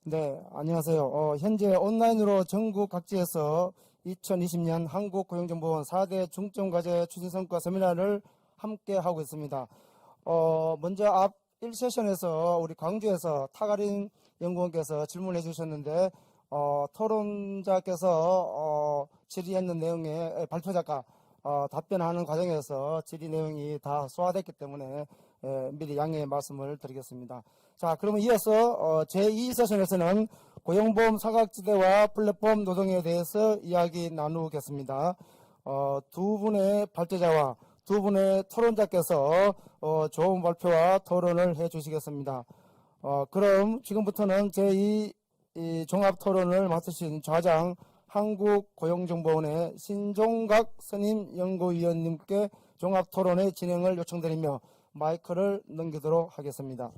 네, 안녕하세요. 현재 온라인으로 전국 각지에서 2020년 한국고용정보원 4대 중점과제 추진성과 세미나를 함께 하고 있습니다. 먼저 앞 1세션에서 우리 광주에서 타가린 연구원께서 질문해 주셨는데, 토론자께서, 질의했는 내용에 발표자가, 답변하는 과정에서 질의 내용이 다 소화됐기 때문에, 미리 양해의 말씀을 드리겠습니다. 자, 그러면 이어서, 제2세션에서는 고용보험 사각지대와 플랫폼 노동에 대해서 이야기 나누겠습니다. 두 분의 발제자와 두 분의 토론자께서 좋은 발표와 토론을 해 주시겠습니다. 그럼 지금부터는 제2 종합 토론을 맡으신 좌장 한국고용정보원의 신종각 선임 연구위원님께 종합 토론의 진행을 요청드리며 마이크를 넘기도록 하겠습니다.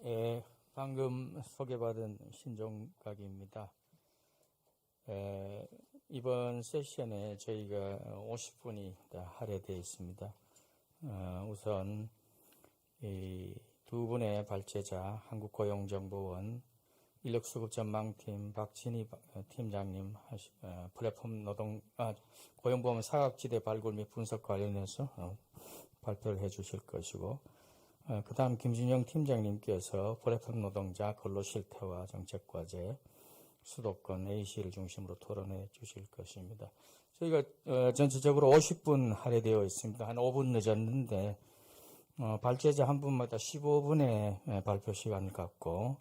예, 방금 소개받은 신종각입니다. 이번 세션에 저희가 50분이 다 할애되어 있습니다. 우선 이 두 분의 발제자 한국고용정보원 인력수급전망팀 박진희 팀장님 플랫폼 고용보험 사각지대 발굴 및 분석 관련해서 발표를 해 주실 것이고, 그 다음 김준영 팀장님께서 플랫폼 노동자 근로실태와 정책과제 수도권 A시를 중심으로 토론해 주실 것입니다. 저희가 전체적으로 50분 할애되어 있습니다. 한 5분 늦었는데 발제자 한 분마다 15분의 발표 시간을 갖고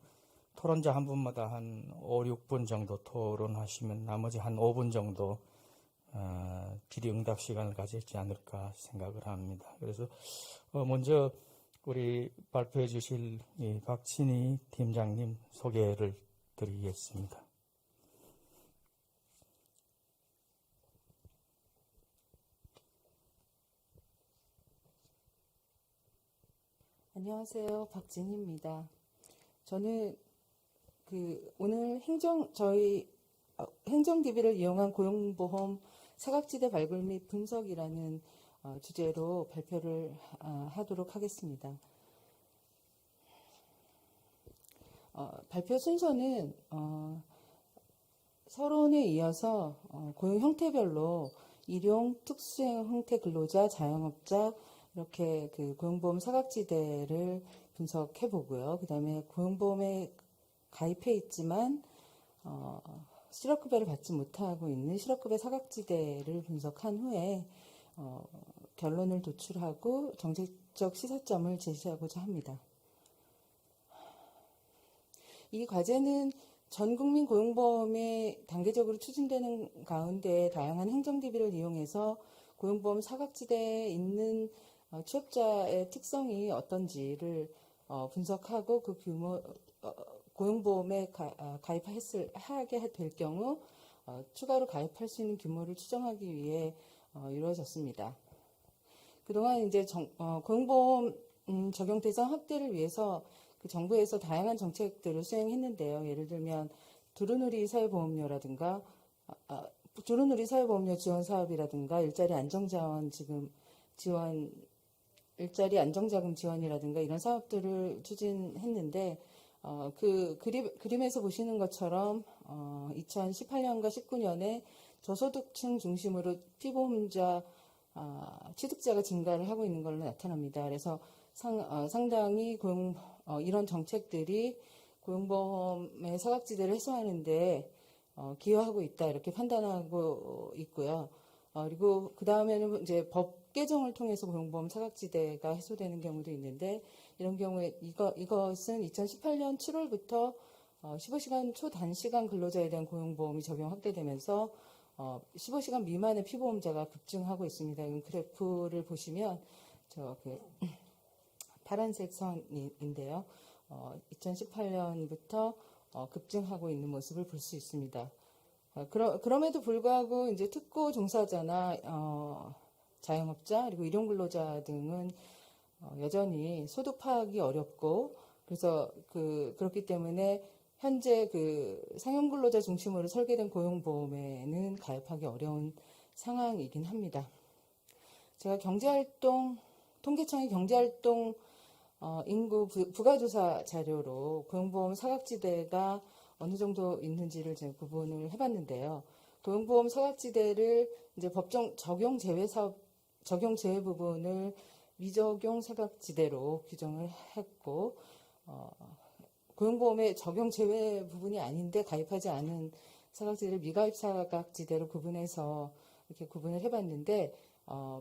토론자 한 분마다 한 5, 6분 정도 토론하시면 나머지 한 5분 정도 질의응답 시간을 가지지 않을까 생각을 합니다. 그래서 먼저 우리 발표해 주실 이 박진희 팀장님 소개를 드리겠습니다. 안녕하세요. 박진희입니다. 저는 오늘 행정 DB를 이용한 고용보험 사각지대 발굴 및 분석이라는 주제로 발표를 하도록 하겠습니다. 발표 순서는 서론에 이어서 고용 형태별로 일용, 특수형 형태 근로자, 자영업자 이렇게 고용보험 사각지대를 분석해 보고요. 그 다음에 고용보험에 가입해 있지만 실업급여를 받지 못하고 있는 실업급여 사각지대를 분석한 후에 결론을 도출하고 정책적 시사점을 제시하고자 합니다. 이 과제는 전 국민 고용보험에 단계적으로 추진되는 가운데 다양한 행정 DB를 이용해서 고용보험 사각지대에 있는 취업자의 특성이 어떤지를 분석하고 그 규모 고용보험에 가입하게 될 경우 추가로 가입할 수 있는 규모를 추정하기 위해 이루어졌습니다. 그동안 이제 고용보험 적용 대상 확대를 위해서 정부에서 다양한 정책들을 수행했는데요. 예를 들면 두루누리 사회보험료라든가 두루누리 사회보험료 지원 사업이라든가 일자리 안정자금 지원이라든가 이런 사업들을 추진했는데 그림에서 보시는 것처럼 2018년과 19년에 저소득층 중심으로 피보험자 취득자가 증가를 하고 있는 걸로 나타납니다. 그래서 상당히 이런 정책들이 고용보험의 사각지대를 해소하는데 기여하고 있다 이렇게 판단하고 있고요. 그리고 그 다음에는 이제 법 개정을 통해서 고용보험 사각지대가 해소되는 경우도 있는데 이런 경우에 이것은 2018년 7월부터 15시간 초단시간 근로자에 대한 고용보험이 적용 확대되면서 15시간 미만의 피보험자가 급증하고 있습니다. 이 그래프를 보시면 파란색 선인데요. 2018년부터 급증하고 있는 모습을 볼 수 있습니다. 그럼에도 불구하고 이제 특고 종사자나 자영업자 그리고 일용근로자 등은 여전히 소득 파악이 어렵고 그래서 그렇기 때문에 현재 상용근로자 중심으로 설계된 고용보험에는 가입하기 어려운 상황이긴 합니다. 제가 통계청의 경제활동 인구 부가조사 자료로 고용보험 사각지대가 어느 정도 있는지를 제가 구분을 해봤는데요. 고용보험 사각지대를 이제 법정 적용 제외 부분을 미적용 사각지대로 규정을 했고, 고용보험의 적용 제외 부분이 아닌데 가입하지 않은 사각지대를 미가입 사각지대로 구분해서 이렇게 구분을 해봤는데,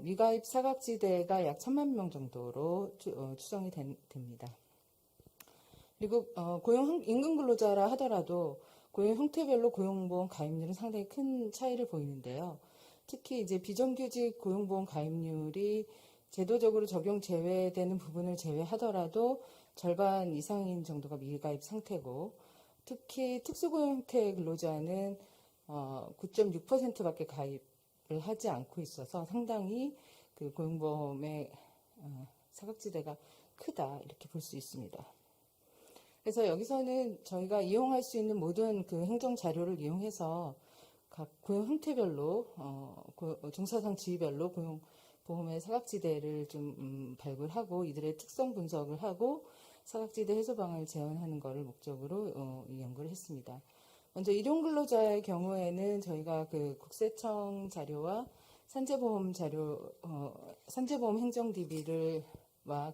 미가입 사각지대가 약 1,000만 명 정도로 추정이 됩니다. 그리고 고용 임금 근로자라 하더라도 고용 형태별로 고용보험 가입률은 상당히 큰 차이를 보이는데요. 특히 이제 비정규직 고용보험 가입률이 제도적으로 적용 제외되는 부분을 제외하더라도 절반 이상인 정도가 미가입 상태고, 특히 특수고용 형태 근로자는 9.6%밖에 가입을 하지 않고 있어서 상당히 그 고용보험의 사각지대가 크다 이렇게 볼 수 있습니다. 그래서 여기서는 저희가 이용할 수 있는 모든 그 행정 자료를 이용해서 각 고용 형태별로 종사상 지위별로 고용보험의 사각지대를 좀 발굴하고 이들의 특성 분석을 하고 사각지대 해소 방안을 제안하는 것을 목적으로 이 연구를 했습니다. 먼저 일용근로자의 경우에는 저희가 그 국세청 자료와 산재보험 자료, 산재보험 행정 DB와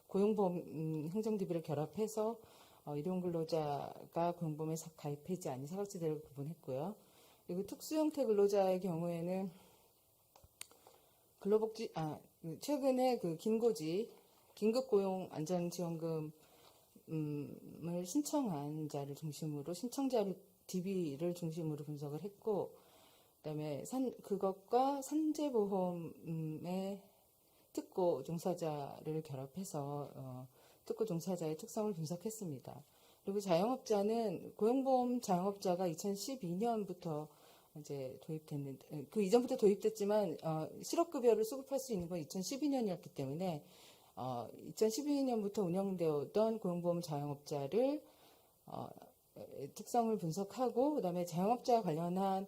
고용보험 행정 DB를 결합해서 일용근로자가 고용보험에 가입하지 않은 사각지대를 구분했고요. 그리고 특수형태 근로자의 경우에는 최근에 그 긴급고용 안전지원금을 신청한 자를 중심으로 신청자 DB를 중심으로 분석을 했고, 그다음에 그것과 산재보험의 특고 종사자를 결합해서 특고 종사자의 특성을 분석했습니다. 그리고 자영업자는 고용보험 자영업자가 2012년부터 이제 도입됐는데, 그 이전부터 도입됐지만 실업급여를 수급할 수 있는 건 2012년이었기 때문에 2012년부터 운영되었던 고용보험 자영업자를 특성을 분석하고, 그다음에 자영업자와 관련한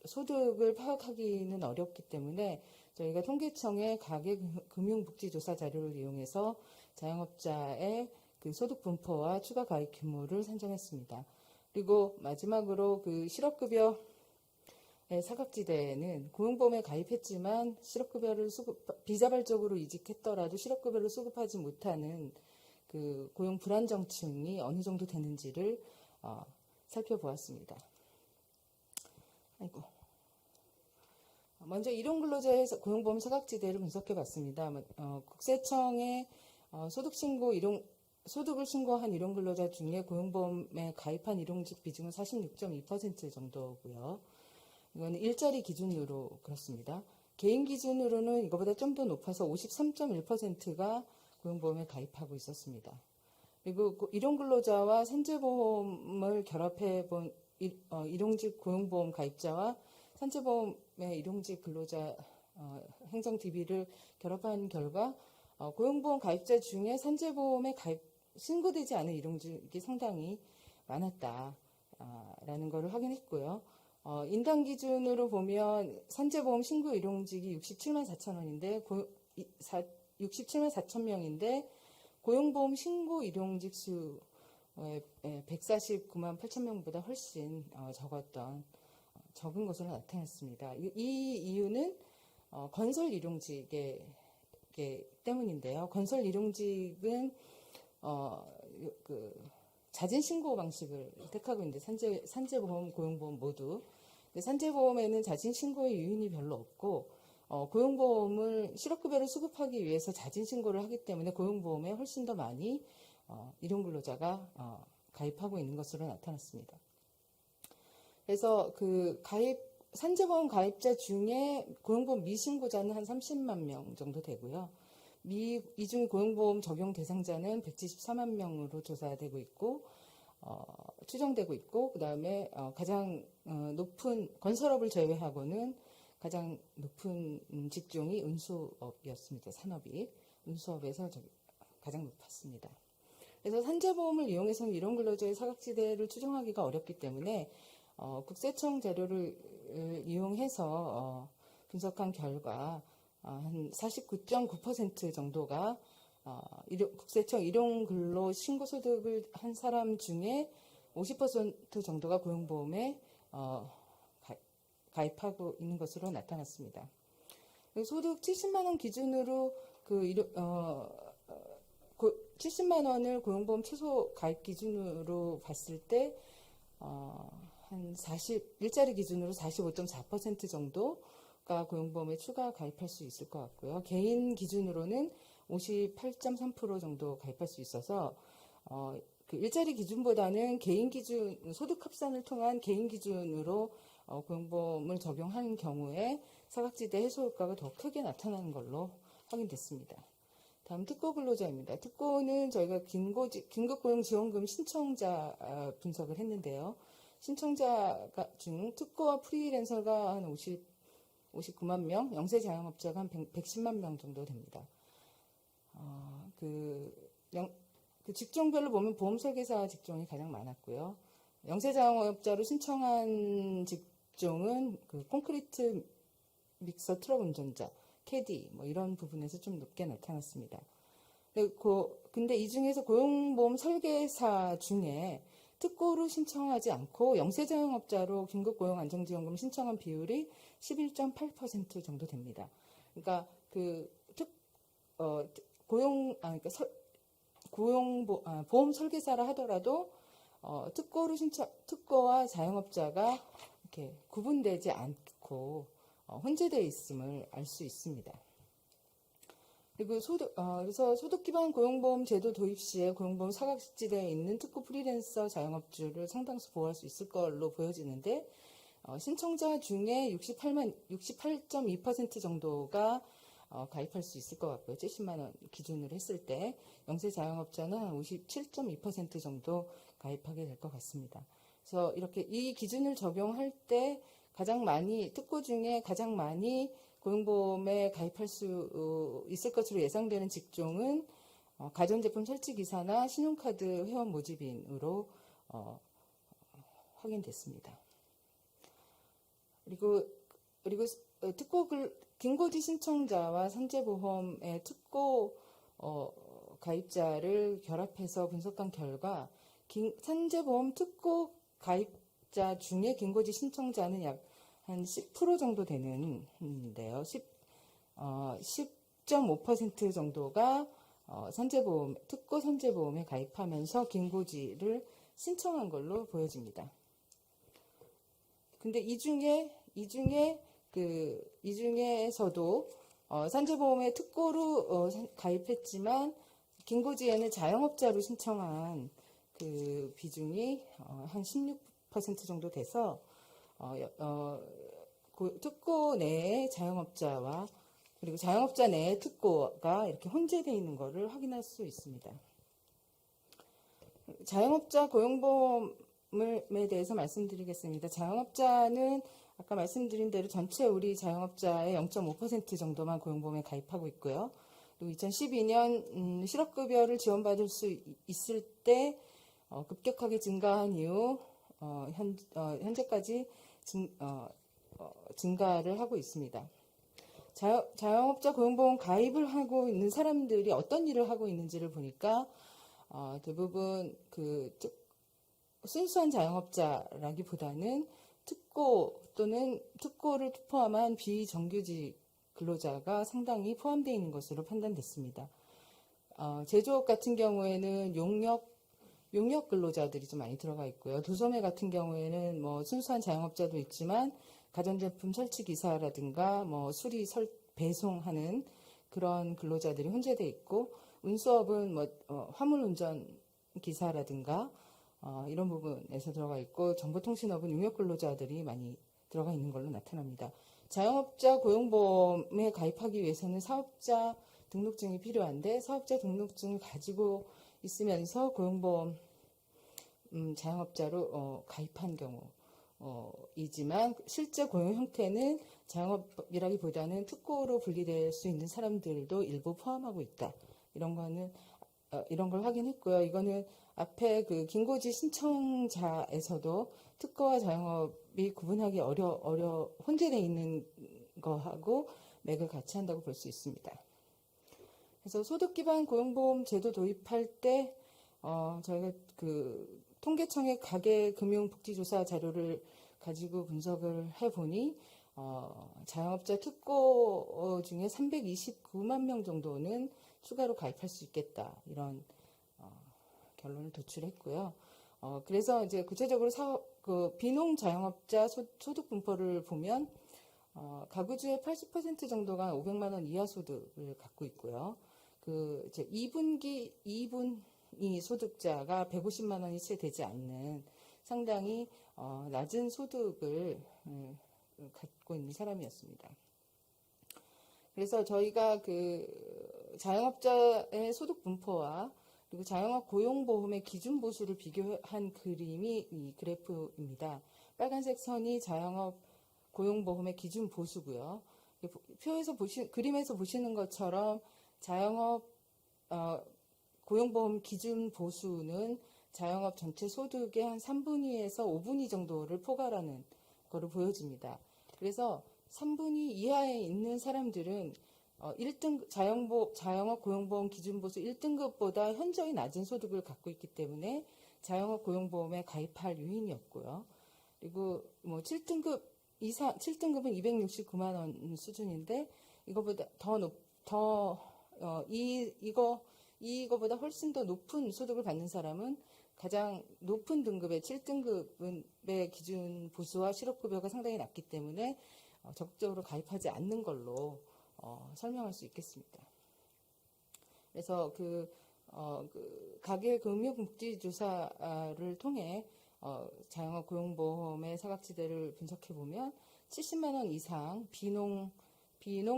소득을 파악하기는 어렵기 때문에 저희가 통계청의 가계금융복지조사 자료를 이용해서 자영업자의 그 소득 분포와 추가 가입 규모를 산정했습니다. 그리고 마지막으로 그 실업급여의 사각지대에는 고용보험에 가입했지만 실업급여를 비자발적으로 이직했더라도 실업급여를 수급하지 못하는 그 고용 불안정층이 어느 정도 되는지를 살펴보았습니다. 먼저 일용근로자의 고용보험 사각지대를 분석해봤습니다. 국세청의 소득을 신고한 일용근로자 중에 고용보험에 가입한 일용직 비중은 46.2% 정도고요. 이거는 일자리 기준으로 그렇습니다. 개인 기준으로는 이거보다 좀 더 높아서 53.1%가 고용보험에 가입하고 있었습니다. 그리고 일용근로자와 산재보험을 결합해본 일용직 고용보험 가입자와 산재보험의 일용직 근로자 행정 DB를 결합한 결과 고용보험 가입자 중에 산재보험에 신고되지 않은 일용직이 상당히 많았다라는 것을 확인했고요. 인당 기준으로 보면 산재보험 신고 일용직이 67만 4천 원인데 67만 4천 명인데 고용보험 신고 일용직 수 149만 8천 명보다 훨씬 적은 것으로 나타났습니다. 이 이유는 건설 일용직의 때문인데요. 건설 일용직은 자진 신고 방식을 택하고 있는데 산재보험, 고용보험 모두. 산재보험에는 자진 신고의 유인이 별로 없고 고용보험을 실업급여를 수급하기 위해서 자진 신고를 하기 때문에 고용보험에 훨씬 더 많이 일용근로자가 가입하고 있는 것으로 나타났습니다. 그래서 산재보험 가입자 중에 고용보험 미신고자는 한 30만 명 정도 되고요. 이 중 고용보험 적용 대상자는 174만 명으로 조사되고 있고, 추정되고 있고, 그 다음에 가장 높은 건설업을 제외하고는 가장 높은 직종이 운수업이었습니다. 산업이 운수업에서 가장 높았습니다. 그래서 산재보험을 이용해서는 일용근로자의 사각지대를 추정하기가 어렵기 때문에 국세청 자료를 이용해서 분석한 결과 한 49.9% 정도가 국세청 일용근로 신고소득을 한 사람 중에 50% 정도가 고용보험에 가입하고 있는 것으로 나타났습니다. 소득 70만 원 기준으로 70만 원을 고용보험 최소 가입 기준으로 봤을 때 일자리 기준으로 45.4% 정도가 고용보험에 추가 가입할 수 있을 것 같고요. 개인 기준으로는 58.3% 정도 가입할 수 있어서 그 일자리 기준보다는 개인 기준, 소득 합산을 통한 개인 기준으로 고용보험을 적용하는 경우에 사각지대 해소 효과가 더 크게 나타나는 걸로 확인됐습니다. 다음 특고 근로자입니다. 특고는 저희가 긴급고용지원금 신청자 분석을 했는데요. 신청자 중 특고와 프리랜서가 한 59만 명, 영세 자영업자가 한 110만 명 정도 됩니다. 그 직종별로 보면 보험 설계사 직종이 가장 많았고요. 영세 자영업자로 신청한 직종은 그 콘크리트 믹서 트럭 운전자, 캐디 뭐 이런 부분에서 좀 높게 나타났습니다. 근데 이 중에서 고용보험 설계사 중에 특고로 신청하지 않고 영세 자영업자로 긴급고용안정지원금 신청한 비율이 11.8% 정도 됩니다. 그러니까 보험 설계사라 하더라도 특고와 자영업자가 이렇게 구분되지 않고 혼재되어 있음을 알 수 있습니다. 그리고 그래서 소득기반 고용보험 제도 도입 시에 고용보험 사각지대에 있는 특고 프리랜서 자영업주를 상당수 보호할 수 있을 걸로 보여지는데 신청자 중에 68.2% 정도가 가입할 수 있을 것 같고요. 70만 원 기준으로 했을 때 영세 자영업자는 한 57.2% 정도 가입하게 될 것 같습니다. 그래서 이렇게 이 기준을 적용할 때 특고 중에 가장 많이 고용보험에 가입할 수 있을 것으로 예상되는 직종은 가전제품 설치기사나 신용카드 회원 모집인으로 확인됐습니다. 그리고 긴고지 신청자와 산재보험의 특고 가입자를 결합해서 분석한 결과 산재보험 특고 가입자 중에 긴고지 신청자는 약 한 10% 정도 되는데요. 10.5% 정도가 특고 산재보험에 가입하면서 긴고지를 신청한 걸로 보여집니다. 근데 이 중에서도 산재보험에 특고로 가입했지만 긴고지에는 자영업자로 신청한 그 비중이 한 16% 정도 돼서 특고 내에 자영업자와 그리고 자영업자 내에 특고가 이렇게 혼재되어 있는 것을 확인할 수 있습니다. 자영업자 고용보험에 대해서 말씀드리겠습니다. 자영업자는 아까 말씀드린 대로 전체 우리 자영업자의 0.5% 정도만 고용보험에 가입하고 있고요. 그리고 2012년 실업급여를 지원받을 수 있을 때 급격하게 증가한 이후 현재까지 증가를 하고 있습니다. 자영업자 고용보험 가입을 하고 있는 사람들이 어떤 일을 하고 있는지를 보니까 대부분 순수한 자영업자라기보다는 특고 또는 특고를 포함한 비정규직 근로자가 상당히 포함되어 있는 것으로 판단됐습니다. 제조업 같은 경우에는 용역 근로자들이 좀 많이 들어가 있고요. 도소매 같은 경우에는 뭐 순수한 자영업자도 있지만 가전제품 설치 기사라든가 뭐 배송하는 그런 근로자들이 혼재돼 있고, 운수업은 뭐 화물 운전 기사라든가 이런 부분에서 들어가 있고, 정보통신업은 용역 근로자들이 많이 들어가 있는 걸로 나타납니다. 자영업자 고용보험에 가입하기 위해서는 사업자 등록증이 필요한데, 사업자 등록증을 가지고 있으면서 고용보험 자영업자로 가입한 경우이지만 실제 고용 형태는 자영업이라기보다는 특고로 분리될 수 있는 사람들도 일부 포함하고 있다. 이런 걸 확인했고요. 이거는 앞에 그 긴고지 신청자에서도 특고와 자영업이 구분하기 혼재되어 있는 거하고 맥을 같이 한다고 볼 수 있습니다. 그래서 소득 기반 고용보험 제도 도입할 때 저희가 그 통계청의 가계금융복지조사 자료를 가지고 분석을 해보니 자영업자 특고 중에 329만 명 정도는 추가로 가입할 수 있겠다 이런 결론을 도출했고요. 그래서 이제 구체적으로 그 비농 자영업자 소득 분포를 보면 가구주의 80% 정도가 500만 원 이하 소득을 갖고 있고요. 그 이제 2분위 소득자가 150만 원이 채 되지 않는 상당히 낮은 소득을 갖고 있는 사람이었습니다. 그래서 저희가 그 자영업자의 소득 분포와 그리고 자영업 고용보험의 기준 보수를 비교한 그림이 이 그래프입니다. 빨간색 선이 자영업 고용보험의 기준 보수고요. 그림에서 보시는 것처럼 자영업 고용보험 기준 보수는 자영업 전체 소득의 한 3분위에서 5분위 정도를 포괄하는 거로 보여집니다. 그래서 3분위 이하에 있는 사람들은 1등 자영업 고용보험 기준보수 1등급보다 현저히 낮은 소득을 갖고 있기 때문에 자영업 고용보험에 가입할 요인이 없고요. 그리고 뭐 7등급 이상 7등급은 269만 원 수준인데 이거보다 이거보다 훨씬 더 높은 소득을 받는 사람은 가장 높은 등급의 7등급의 기준 보수와 실업급여가 상당히 낮기 때문에 적극적으로 가입하지 않는 걸로 설명할 수 있겠습니다. 그래서 그 가계금융복지조사를 통해 자영업 고용보험의 사각지대를 분석해 보면 70만 원 이상 비농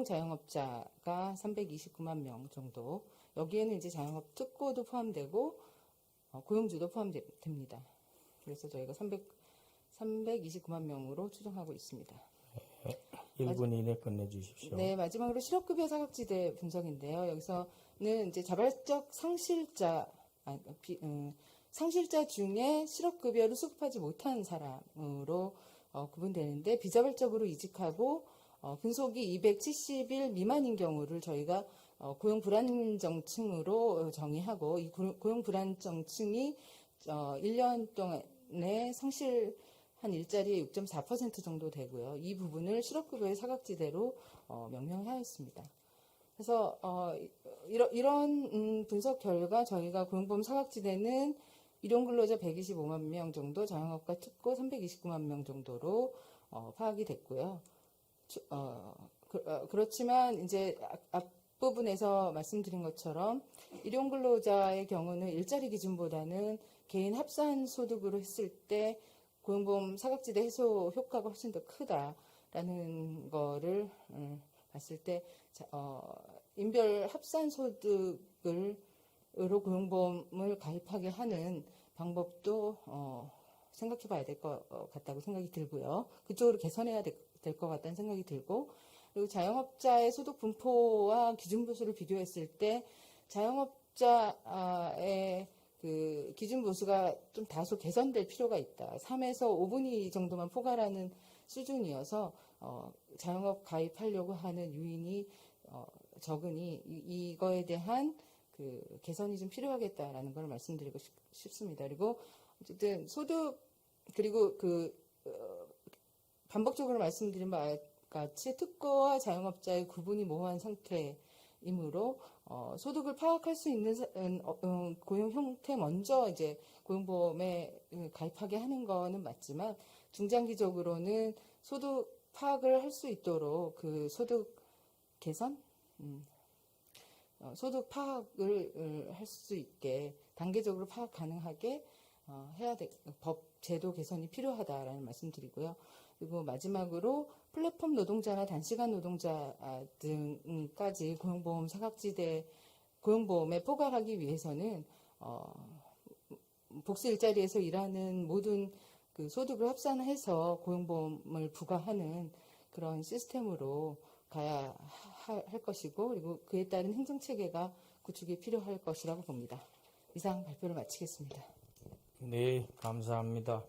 자영업자가 329만 명 정도. 여기에는 이제 자영업 특고도 포함되고 고용주도 포함됩니다. 그래서 저희가 329만 명으로 추정하고 있습니다. 1분 이내 끝내주십시오. 네, 마지막으로 실업급여 사각지대 분석인데요. 여기서는 이제 자발적 상실자 중에 실업급여를 수급하지 못한 사람으로 구분되는데 비자발적으로 이직하고 근속이 270일 미만인 경우를 저희가 고용불안정층으로 정의하고 이 고용불안정층이 1년 동안에 상실한 일자리의 6.4% 정도 되고요. 이 부분을 실업급여의 사각지대로 명명하였습니다. 그래서 이런 분석 결과 저희가 고용보험 사각지대는 일용근로자 125만 명 정도, 자영업과 특고 329만 명 정도로 파악이 됐고요. 그렇지만 이제 앞부분에서 말씀드린 것처럼 일용근로자의 경우는 일자리 기준보다는 개인 합산 소득으로 했을 때 고용보험 사각지대 해소 효과가 훨씬 더 크다라는 거를 봤을 때 인별 합산 소득으로 고용보험을 가입하게 하는 방법도 생각해 봐야 될 것 같다고 생각이 들고요. 그쪽으로 개선해야 될 것 같다는 생각이 들고, 그리고 자영업자의 소득 분포와 기준 보수를 비교했을 때 자영업자의 그 기준 보수가 좀 다소 개선될 필요가 있다. 3에서 5분위 정도만 포괄하는 수준이어서 자영업 가입하려고 하는 유인이 적으니 이거에 대한 그 개선이 좀 필요하겠다라는 걸 말씀드리고 싶습니다. 그리고 어쨌든 소득 그리고 반복적으로 말씀드린 바와 같이 특고와 자영업자의 구분이 모호한 상태이므로 소득을 파악할 수 있는 고용 형태 먼저 이제 고용보험에 가입하게 하는 거는 맞지만 중장기적으로는 소득 파악을 할 수 있도록 그 소득 개선, 소득 파악을 할 수 있게 단계적으로 파악 가능하게 해야 법 제도 개선이 필요하다라는 말씀드리고요. 그리고 마지막으로 플랫폼 노동자나 단시간 노동자 등까지 고용보험 사각지대 고용보험에 포괄하기 위해서는 복수 일자리에서 일하는 모든 그 소득을 합산해서 고용보험을 부과하는 그런 시스템으로 가야 할 것이고, 그리고 그에 따른 행정체계가 구축이 필요할 것이라고 봅니다. 이상 발표를 마치겠습니다. 네, 감사합니다.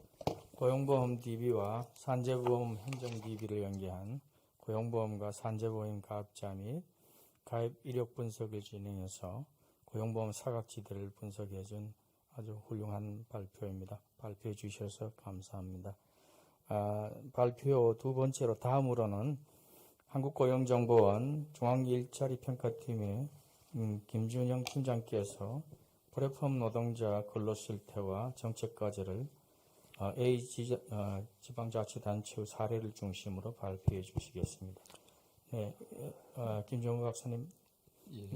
고용보험 DB와 산재보험 행정 DB를 연계한 고용보험과 산재보험 가입자 및 가입 이력 분석을 진행해서 고용보험 사각지대를 분석해준 아주 훌륭한 발표입니다. 발표해 주셔서 감사합니다. 발표 두 번째로 다음으로는 한국고용정보원 중앙일자리평가팀의 김준영 팀장께서 플랫폼 노동자 근로실태와 정책과제를 A 지방자치단체의 사례를 중심으로 발표해 주시겠습니다. 네, 김정우 박사님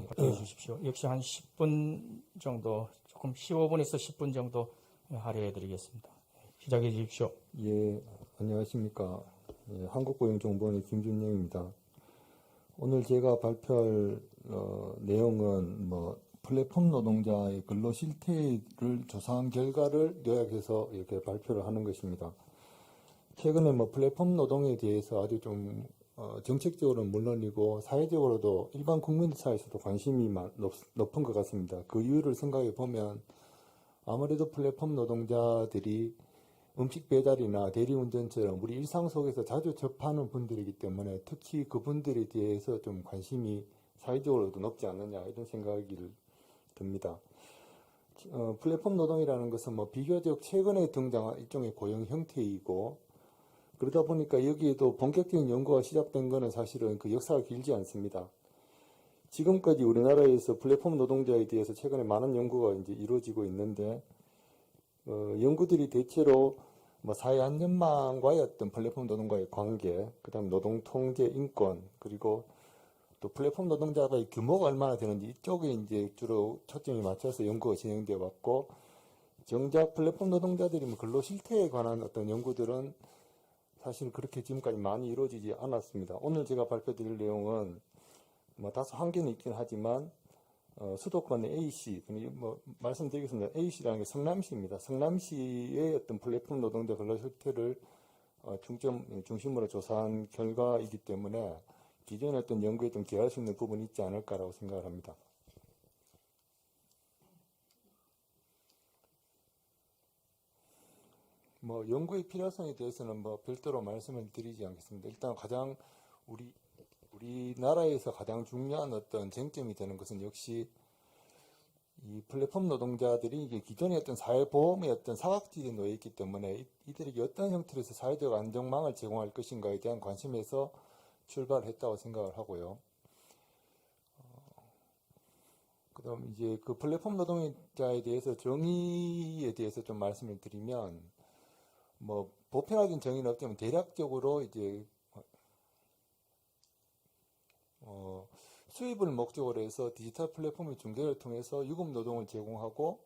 발표해 주십시오. 역시 한 10분 정도, 조금 15분에서 10분 정도 할애해 드리겠습니다. 시작해 주십시오. 예, 안녕하십니까. 예, 한국고용정보원의 김준영입니다. 오늘 제가 발표할 내용은 플랫폼 노동자의 근로 실태를 조사한 결과를 요약해서 이렇게 발표를 하는 것입니다. 최근에 플랫폼 노동에 대해서 아주 좀 정책적으로는 물론이고 사회적으로도 일반 국민들 사이에서도 관심이 높은 것 같습니다. 그 이유를 생각해 보면 아무래도 플랫폼 노동자들이 음식 배달이나 대리운전처럼 우리 일상 속에서 자주 접하는 분들이기 때문에 특히 그분들에 대해서 좀 관심이 사회적으로도 높지 않느냐 이런 생각이 듭니다. 플랫폼 노동이라는 것은 비교적 최근에 등장한 일종의 고용 형태이고 그러다 보니까 여기에도 본격적인 연구가 시작된 것은 사실은 그 역사가 길지 않습니다. 지금까지 우리나라에서 플랫폼 노동자에 대해서 최근에 많은 연구가 이제 이루어지고 있는데 연구들이 대체로 사회 안전망과의 어떤 플랫폼 노동과의 관계, 그다음 노동 통제, 인권, 그리고 또 플랫폼 노동자의 규모가 얼마나 되는지 이쪽에 이제 주로 초점이 맞춰서 연구가 진행되어 왔고, 정작 플랫폼 노동자들이 근로 실태에 관한 어떤 연구들은 사실 그렇게 지금까지 많이 이루어지지 않았습니다. 오늘 제가 발표드릴 내용은 다소 한계는 있긴 하지만 수도권의 A시, 말씀드리겠습니다. A시라는 게 성남시입니다. 성남시의 어떤 플랫폼 노동자 근로 실태를 중심으로 조사한 결과이기 때문에 기존의 어떤 연구에 좀 기여할 수 있는 부분이 있지 않을까라고 생각을 합니다. 연구의 필요성에 대해서는 별도로 말씀을 드리지 않겠습니다. 일단 가장 우리나라에서 가장 중요한 어떤 쟁점이 되는 것은 역시 이 플랫폼 노동자들이 이게 기존의 어떤 사회보험의 어떤 사각지대에 놓여 있기 때문에 이들에게 어떤 형태로서 사회적 안정망을 제공할 것인가에 대한 관심에서 출발했다고 생각을 하고요. 그다음 이제 그 플랫폼 노동자에 대해서 정의에 대해서 좀 말씀을 드리면 보편적인 정의는 없지만 대략적으로 이제 수입을 목적으로 해서 디지털 플랫폼의 중개를 통해서 유급 노동을 제공하고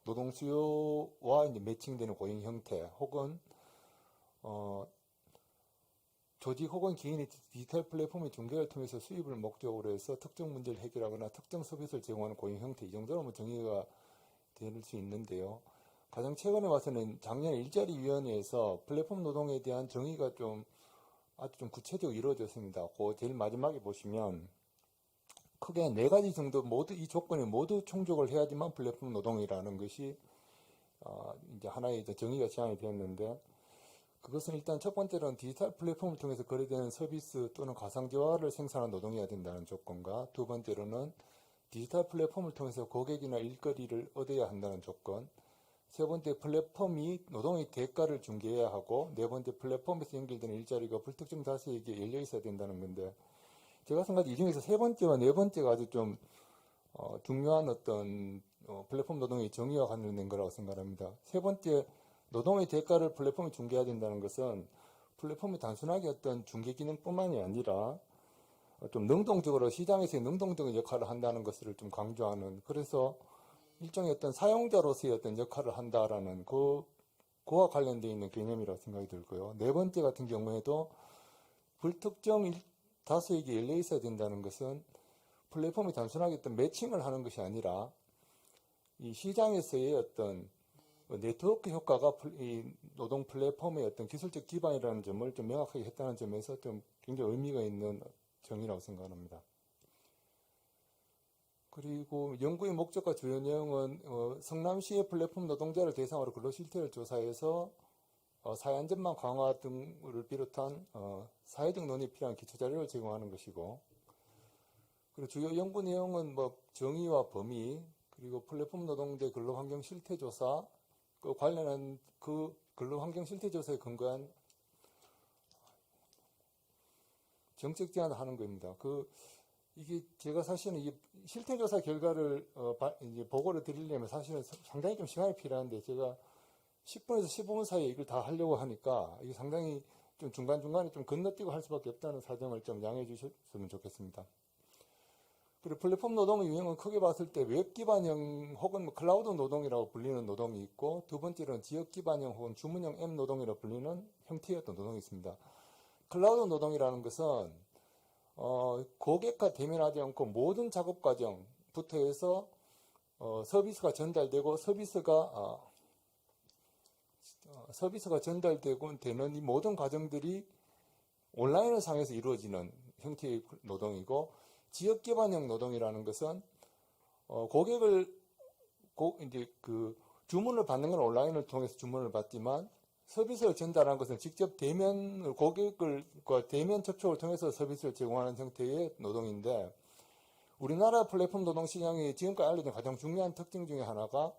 노동 수요와 이제 매칭되는 고용 형태 혹은 조직 혹은 개인의 디지털 플랫폼의 중개를 통해서 수입을 목적으로 해서 특정 문제를 해결하거나 특정 서비스를 제공하는 고용 형태, 이 정도로 정의가 될 수 있는데요. 가장 최근에 와서는 작년 일자리위원회에서 플랫폼 노동에 대한 정의가 아주 좀 구체적으로 이루어졌습니다. 그 제일 마지막에 보시면 크게 4가지 정도 이 조건이 모두 충족을 해야지만 플랫폼 노동이라는 것이 이제 하나의 이제 정의가 제안이 되었는데, 그것은 일단 첫 번째로는 디지털 플랫폼을 통해서 거래되는 서비스 또는 가상재화를 생산한 노동이어야 된다는 조건과, 두 번째로는 디지털 플랫폼을 통해서 고객이나 일거리를 얻어야 한다는 조건, 세 번째 플랫폼이 노동의 대가를 중개해야 하고, 네 번째 플랫폼에서 연결되는 일자리가 불특정 다수에게 열려 있어야 된다는 건데, 제가 생각할 때 이 중에서 세 번째와 네 번째가 아주 좀 중요한 어떤 플랫폼 노동의 정의와 관련된 거라고 생각합니다. 세 번째, 노동의 대가를 플랫폼이 중개해야 된다는 것은 플랫폼이 단순하게 어떤 중개 기능뿐만이 아니라 좀 능동적으로 시장에서의 능동적인 역할을 한다는 것을 좀 강조하는, 그래서 일종의 어떤 사용자로서의 어떤 역할을 한다라는 그와 관련되어 있는 개념이라고 생각이 들고요. 네 번째 같은 경우에도 불특정 다수에게 열려 있어야 된다는 것은 플랫폼이 단순하게 어떤 매칭을 하는 것이 아니라 이 시장에서의 어떤 네트워크 효과가 이 노동 플랫폼의 어떤 기술적 기반이라는 점을 좀 명확하게 했다는 점에서 좀 굉장히 의미가 있는 정의라고 생각합니다. 그리고 연구의 목적과 주요 내용은 성남시의 플랫폼 노동자를 대상으로 근로 실태를 조사해서 사회 안전망 강화 등을 비롯한 사회적 논의에 필요한 기초 자료를 제공하는 것이고, 그리고 주요 연구 내용은 뭐 정의와 범위, 그리고 플랫폼 노동자 근로환경 실태조사, 그 관련한 그 근로환경 실태조사에 근거한 정책 제안을 하는 겁니다. 이게 제가 사실은 이 실태조사 결과를 이제 보고를 드리려면 사실은 상당히 좀 시간이 필요한데 제가 10분에서 15분 사이에 이걸 다 하려고 하니까 이게 상당히 좀 중간중간에 좀 건너뛰고 할 수밖에 없다는 사정을 좀 양해해 주셨으면 좋겠습니다. 그리고 플랫폼 노동의 유형은 크게 봤을 때 웹 기반형 혹은 클라우드 노동이라고 불리는 노동이 있고, 두 번째로는 지역 기반형 혹은 주문형 앱 노동이라고 불리는 형태의 어떤 노동이 있습니다. 클라우드 노동이라는 것은 고객과 대면하지 않고 모든 작업 과정부터 해서 서비스가 전달되고 서비스가 전달되고 되는 이 모든 과정들이 온라인을 상에서 이루어지는 형태의 노동이고, 지역 기반형 노동이라는 것은 이제 그 주문을 받는 건 온라인을 통해서 주문을 받지만 서비스를 전달하는 것은 직접 고객과 대면 접촉을 통해서 서비스를 제공하는 형태의 노동인데, 우리나라 플랫폼 노동 시장의 지금까지 알려진 가장 중요한 특징 중에 하나가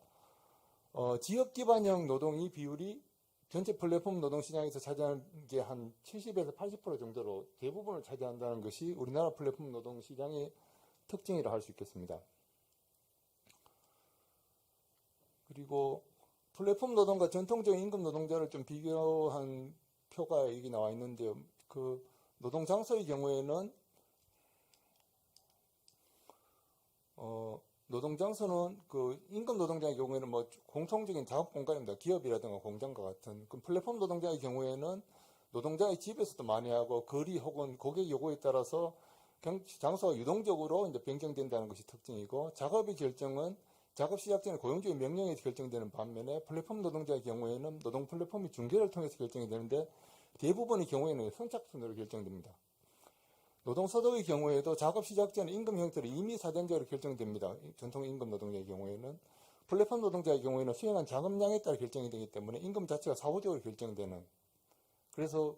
지역 기반형 노동의 비율이 전체 플랫폼 노동 시장에서 차지하는 게 한 70에서 80% 정도로 대부분을 차지한다는 것이 우리나라 플랫폼 노동 시장의 특징이라 할 수 있겠습니다. 그리고 플랫폼 노동과 전통적인 임금 노동자를 좀 비교한 표가 여기 나와 있는데요. 그 노동 장소의 경우에는 노동 장소는 그 임금 노동자의 경우에는 뭐 공통적인 작업 공간입니다. 기업이라든가 공장과 같은. 그 플랫폼 노동자의 경우에는 노동자의 집에서도 많이 하고 거리 혹은 고객 요구에 따라서 장소가 유동적으로 이제 변경된다는 것이 특징이고, 작업의 결정은 작업 시작 전에 고용주의 명령에서 결정되는 반면에 플랫폼 노동자의 경우에는 노동 플랫폼이 중개를 통해서 결정이 되는데, 대부분의 경우에는 선착순으로 결정됩니다. 노동소득의 경우에도 작업 시작 전에 임금 형태로 이미 사전적으로 결정됩니다. 전통 임금 노동자의 경우에는. 플랫폼 노동자의 경우에는 수행한 작업량에 따라 결정이 되기 때문에 임금 자체가 사후적으로 결정되는, 그래서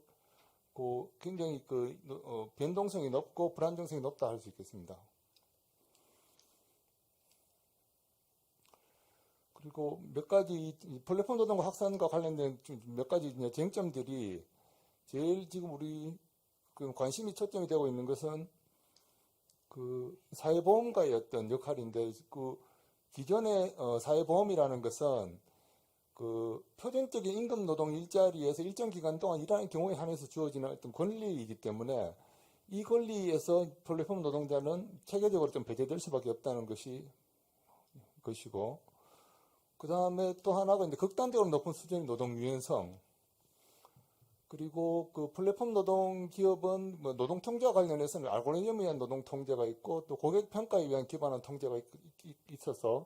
굉장히 변동성이 높고 불안정성이 높다 할 수 있겠습니다. 그리고 몇 가지 플랫폼 노동과 확산과 관련된 몇 가지 쟁점들이, 제일 지금 우리 관심이 초점이 되고 있는 것은 그 사회보험가의 어떤 역할인데, 그 기존의 사회보험이라는 것은 그 표준적인 임금 노동 일자리에서 일정 기간 동안 일하는 경우에 한해서 주어지는 어떤 권리이기 때문에, 이 권리에서 플랫폼 노동자는 체계적으로 좀 배제될 수밖에 없다는 것이고, 그 다음에 또 하나가 이제 극단적으로 높은 수준의 노동 유연성, 그리고 그 플랫폼 노동 기업은 뭐 노동 통제와 관련해서는 알고리즘에 의한 노동 통제가 있고, 또 고객 평가에 의한 기반한 통제가 있어서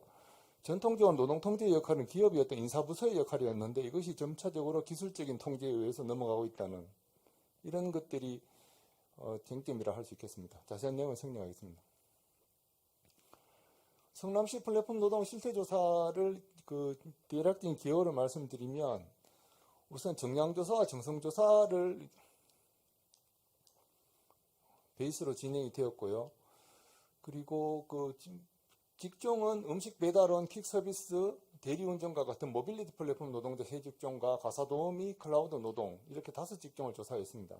전통적으로 노동 통제 역할은 기업의 어떤 인사부서의 역할이었는데, 이것이 점차적으로 기술적인 통제에 의해서 넘어가고 있다는 이런 것들이 쟁점이라 할 수 있겠습니다. 자세한 내용은 설명하겠습니다. 성남시 플랫폼 노동 실태조사를 대략적인 기호를 말씀드리면, 우선 정량조사와 정성조사를 베이스로 진행이 되었고요. 그리고 직종은 음식 배달원, 퀵서비스, 대리운전과 같은 모빌리티 플랫폼 노동자 세 직종과 가사도우미, 클라우드 노동, 이렇게 5직종을 조사했습니다.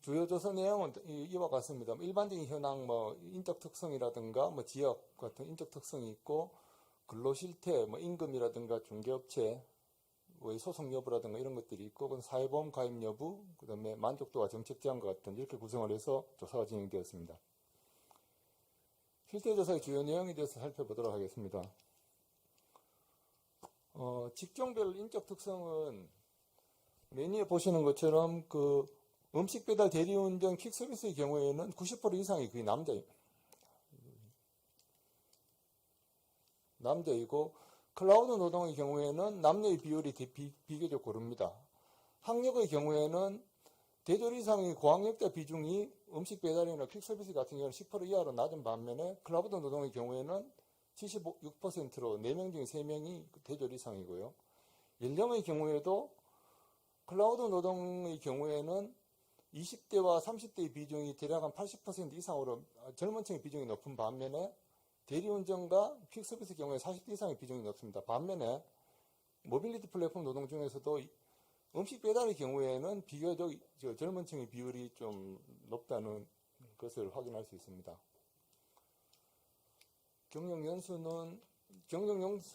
주요 조사 내용은 이와 같습니다. 일반적인 현황, 인적 특성이라든가 지역 같은 인적 특성이 있고, 근로실태, 임금이라든가 중개업체의 소속 여부라든가 이런 것들이 있고, 그건 사회보험 가입 여부, 그 다음에 만족도와 정책 제한과 같은 이렇게 구성을 해서 조사가 진행되었습니다. 실태조사의 주요 내용에 대해서 살펴보도록 하겠습니다. 직종별 인적 특성은 메뉴에 보시는 것처럼 음식 배달, 대리운전, 퀵서비스의 경우에는 90% 이상이 거의 남자이고, 클라우드 노동의 경우에는 남녀의 비율이 비교적 고릅니다. 학력의 경우에는 대졸 이상의 고학력자 비중이 음식 배달이나 퀵서비스 같은 경우는 10% 이하로 낮은 반면에, 클라우드 노동의 경우에는 76%로 4명 중에 3명이 대졸 이상이고요. 연령의 경우에도 클라우드 노동의 경우에는 20대와 30대의 비중이 대략 한 80% 이상으로 젊은 층의 비중이 높은 반면에 대리운전과 퀵서비스 경우에 40대 이상의 비중이 높습니다. 반면에 모빌리티 플랫폼 노동 중에서도 음식 배달의 경우에는 비교적 젊은 층의 비율이 좀 높다는 것을 확인할 수 있습니다. 경력연수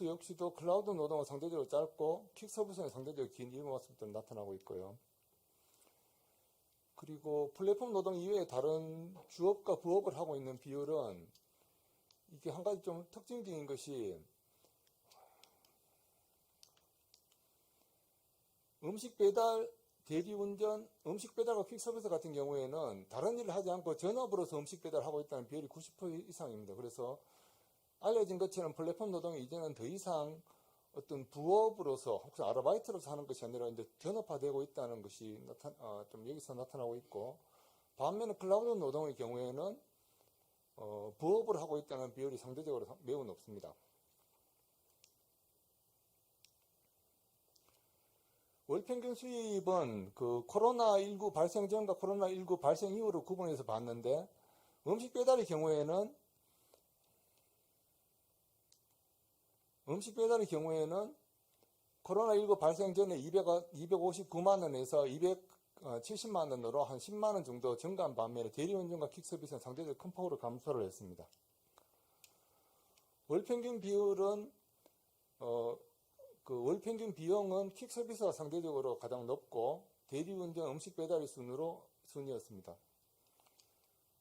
역시도 클라우드 노동은 상대적으로 짧고 퀵서비스는 상대적으로 긴 이 모습들은 나타나고 있고요. 그리고 플랫폼 노동 이외에 다른 주업과 부업을 하고 있는 비율은 이게 한 가지 좀 특징적인 것이 음식 배달, 대리운전, 음식 배달과 퀵서비스 같은 경우에는 다른 일을 하지 않고 전업으로서 음식 배달을 하고 있다는 비율이 90% 이상입니다. 그래서 알려진 것처럼 플랫폼 노동이 이제는 더 이상 어떤 부업으로서 혹시 아르바이트로서 하는 것이 아니라 이제 전업화되고 있다는 것이 좀 여기서 나타나고 있고, 반면에 클라우드 노동의 경우에는 부업을 하고 있다는 비율이 상대적으로 매우 높습니다. 월평균 수입은 그 코로나19 발생 전과 코로나19 발생 이후로 구분해서 봤는데, 음식 배달의 경우에는 코로나19 발생 전에 259만 원에서 270만 원으로 한 10만 원 정도 증가한 반면에 대리운전과 퀵서비스는 상대적으로 큰 폭으로 감소를 했습니다. 월평균 비율은 월평균 비용은 퀵서비스가 상대적으로 가장 높고 대리운전, 음식 배달의 순이었습니다.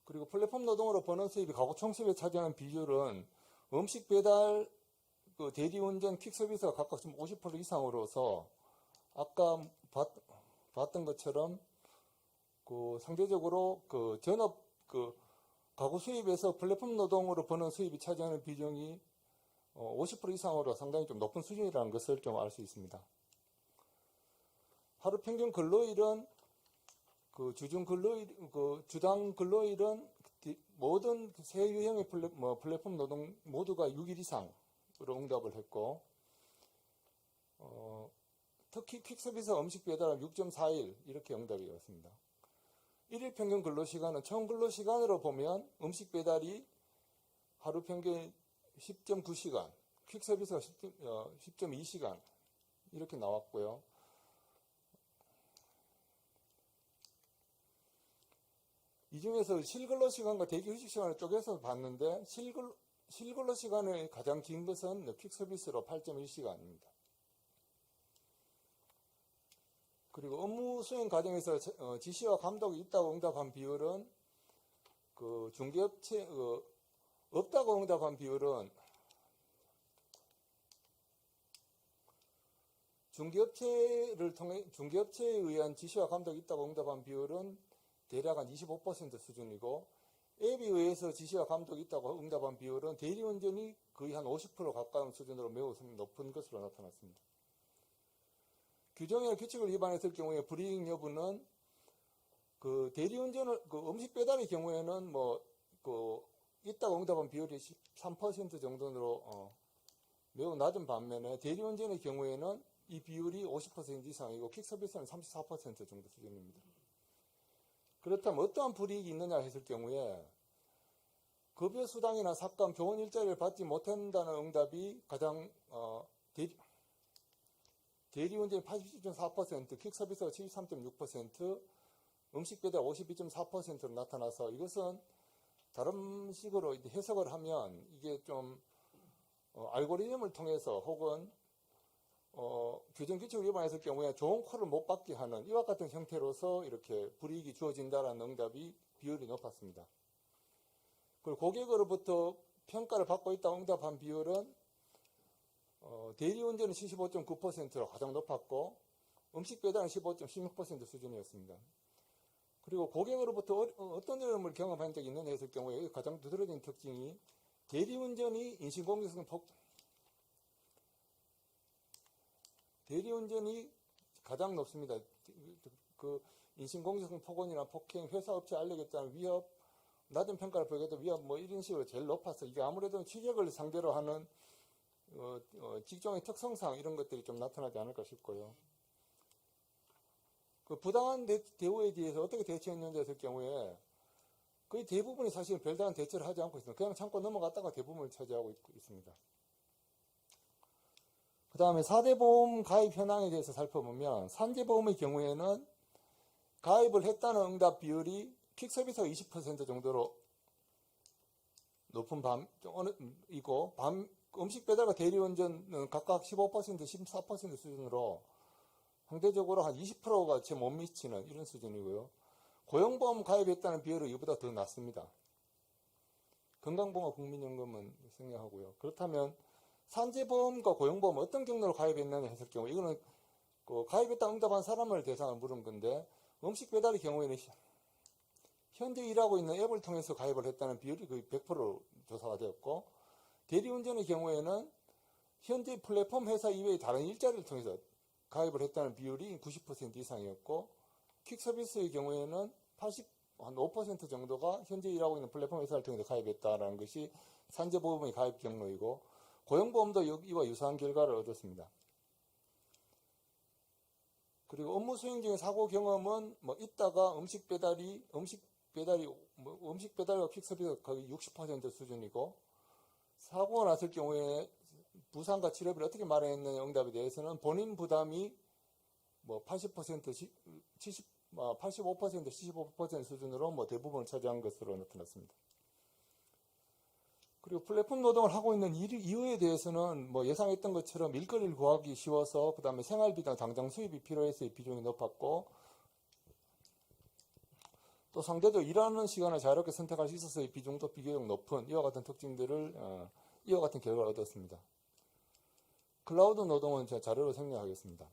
그리고 플랫폼 노동으로 버는 수입이 가구 총수입에 차지하는 비율은 음식 배달, 대리운전, 퀵서비스가 각각 좀 50% 이상으로서 아까 봤던 것처럼 상대적으로 전업 가구 수입에서 플랫폼 노동으로 버는 수입이 차지하는 비중이 50% 이상으로 상당히 좀 높은 수준이라는 것을 좀 알 수 있습니다. 하루 평균 근로일은 주당 근로일은 모든 세 유형의 플랫폼 노동 모두가 6일 이상으로 응답을 했고, 특히 퀵서비스 음식 배달은 6.4일 이렇게 응답이 왔습니다. 1일 평균 근로시간은 총 근로시간으로 보면 음식 배달이 하루 평균 10.9시간, 퀵서비스가 10.2시간 이렇게 나왔고요. 이 중에서 실근로시간과 대기휴식시간을 쪼개서 봤는데 실근로시간이 가장 긴 것은 퀵서비스로 8.1시간입니다. 그리고 업무 수행 과정에서 지시와 감독이 있다고 응답한 비율은 없다고 응답한 비율은 중개업체에 의한 지시와 감독이 있다고 응답한 비율은 대략 한 25% 수준이고, 앱에 의해서 지시와 감독이 있다고 응답한 비율은 대리운전이 거의 한 50% 가까운 수준으로 매우 높은 것으로 나타났습니다. 규정이나 규칙을 위반했을 경우에 불이익 여부는 대리운전을 음식 배달의 경우에는 있다고 응답한 비율이 13% 정도로 매우 낮은 반면에 대리운전의 경우에는 이 비율이 50% 이상이고 퀵서비스는 34% 정도 수준입니다. 그렇다면 어떠한 불이익이 있느냐 했을 경우에 급여 수당이나 삭감, 좋은 일자리를 받지 못한다는 응답이 가장 대리운전이 87.4%, 퀵서비스가 73.6%, 음식 배달 52.4%로 나타나서, 이것은 다른 식으로 해석을 하면 이게 좀 알고리즘을 통해서 혹은 규정 규칙을 위반했을 경우에 좋은 콜을 못 받게 하는 이와 같은 형태로서 이렇게 불이익이 주어진다는 응답이 비율이 높았습니다. 그리고 고객으로부터 평가를 받고 있다고 응답한 비율은 대리운전은 75.9%로 가장 높았고 음식 배달은 15.16% 수준이었습니다. 그리고 고객으로부터 어떤 어려움을 경험한 적이 있느냐 했을 경우에 가장 두드러진 특징이 대리운전이 가장 높습니다. 인신공격성 폭언이나 폭행, 회사업체 알려겠다는 위협, 낮은 평가를 보이겠다 위협 이런 식으로 제일 높아서, 이게 아무래도 취직을 상대로 하는 직종의 특성상 이런 것들이 좀 나타나지 않을까 싶고요. 그 부당한 대우에 대해서 어떻게 대처했는지 했을 경우에 거의 대부분이 사실은 별다른 대처를 하지 않고 있습니다. 그냥 참고 넘어갔다가 대부분을 차지하고 있습니다. 그 다음에 4대 보험 가입 현황에 대해서 살펴보면 산재보험의 경우에는 가입을 했다는 응답 비율이 퀵서비스가 20% 정도로 높은 이고 음식 배달과 대리운전은 각각 15%, 14% 수준으로 상대적으로 한 20%가 채 못 미치는 이런 수준이고요. 고용보험 가입했다는 비율은 이보다 더 낮습니다. 건강보험과 국민연금은 생략하고요. 그렇다면 산재보험과 고용보험 어떤 경로로 가입했느냐 했을 경우 이거는 그 가입했다 응답한 사람을 대상으로 물은 건데 음식 배달의 경우에는 현재 일하고 있는 앱을 통해서 가입을 했다는 비율이 거의 100% 조사가 되었고 대리운전의 경우에는 현재 플랫폼 회사 이외의 다른 일자리를 통해서 가입을 했다는 비율이 90% 이상이었고 퀵서비스의 경우에는 한 5% 정도가 현재 일하고 있는 플랫폼 회사를 통해서 가입했다는 것이 산재보험의 가입 경로이고 고용보험도 이와 유사한 결과를 얻었습니다. 그리고 업무 수행 중에 사고 경험은 뭐 있다가 음식 배달과 퀵서비스가 거의 60% 수준이고 사고가 났을 경우에 부상과 치료비를 어떻게 마련했느냐 응답에 대해서는 본인 부담이 뭐 80%, 85%, 75% 수준으로 뭐 대부분을 차지한 것으로 나타났습니다. 그리고 플랫폼 노동을 하고 있는 이유에 대해서는 뭐 예상했던 것처럼 일거리를 구하기 쉬워서 그 다음에 생활비나 당장 수입이 필요해서의 비중이 높았고 또 상대적으로 일하는 시간을 자유롭게 선택할 수 있어서의 비중도 비교적 높은 이와 같은 특징들을 이와 같은 결과를 얻었습니다. 클라우드 노동은 제가 자료로 생략하겠습니다.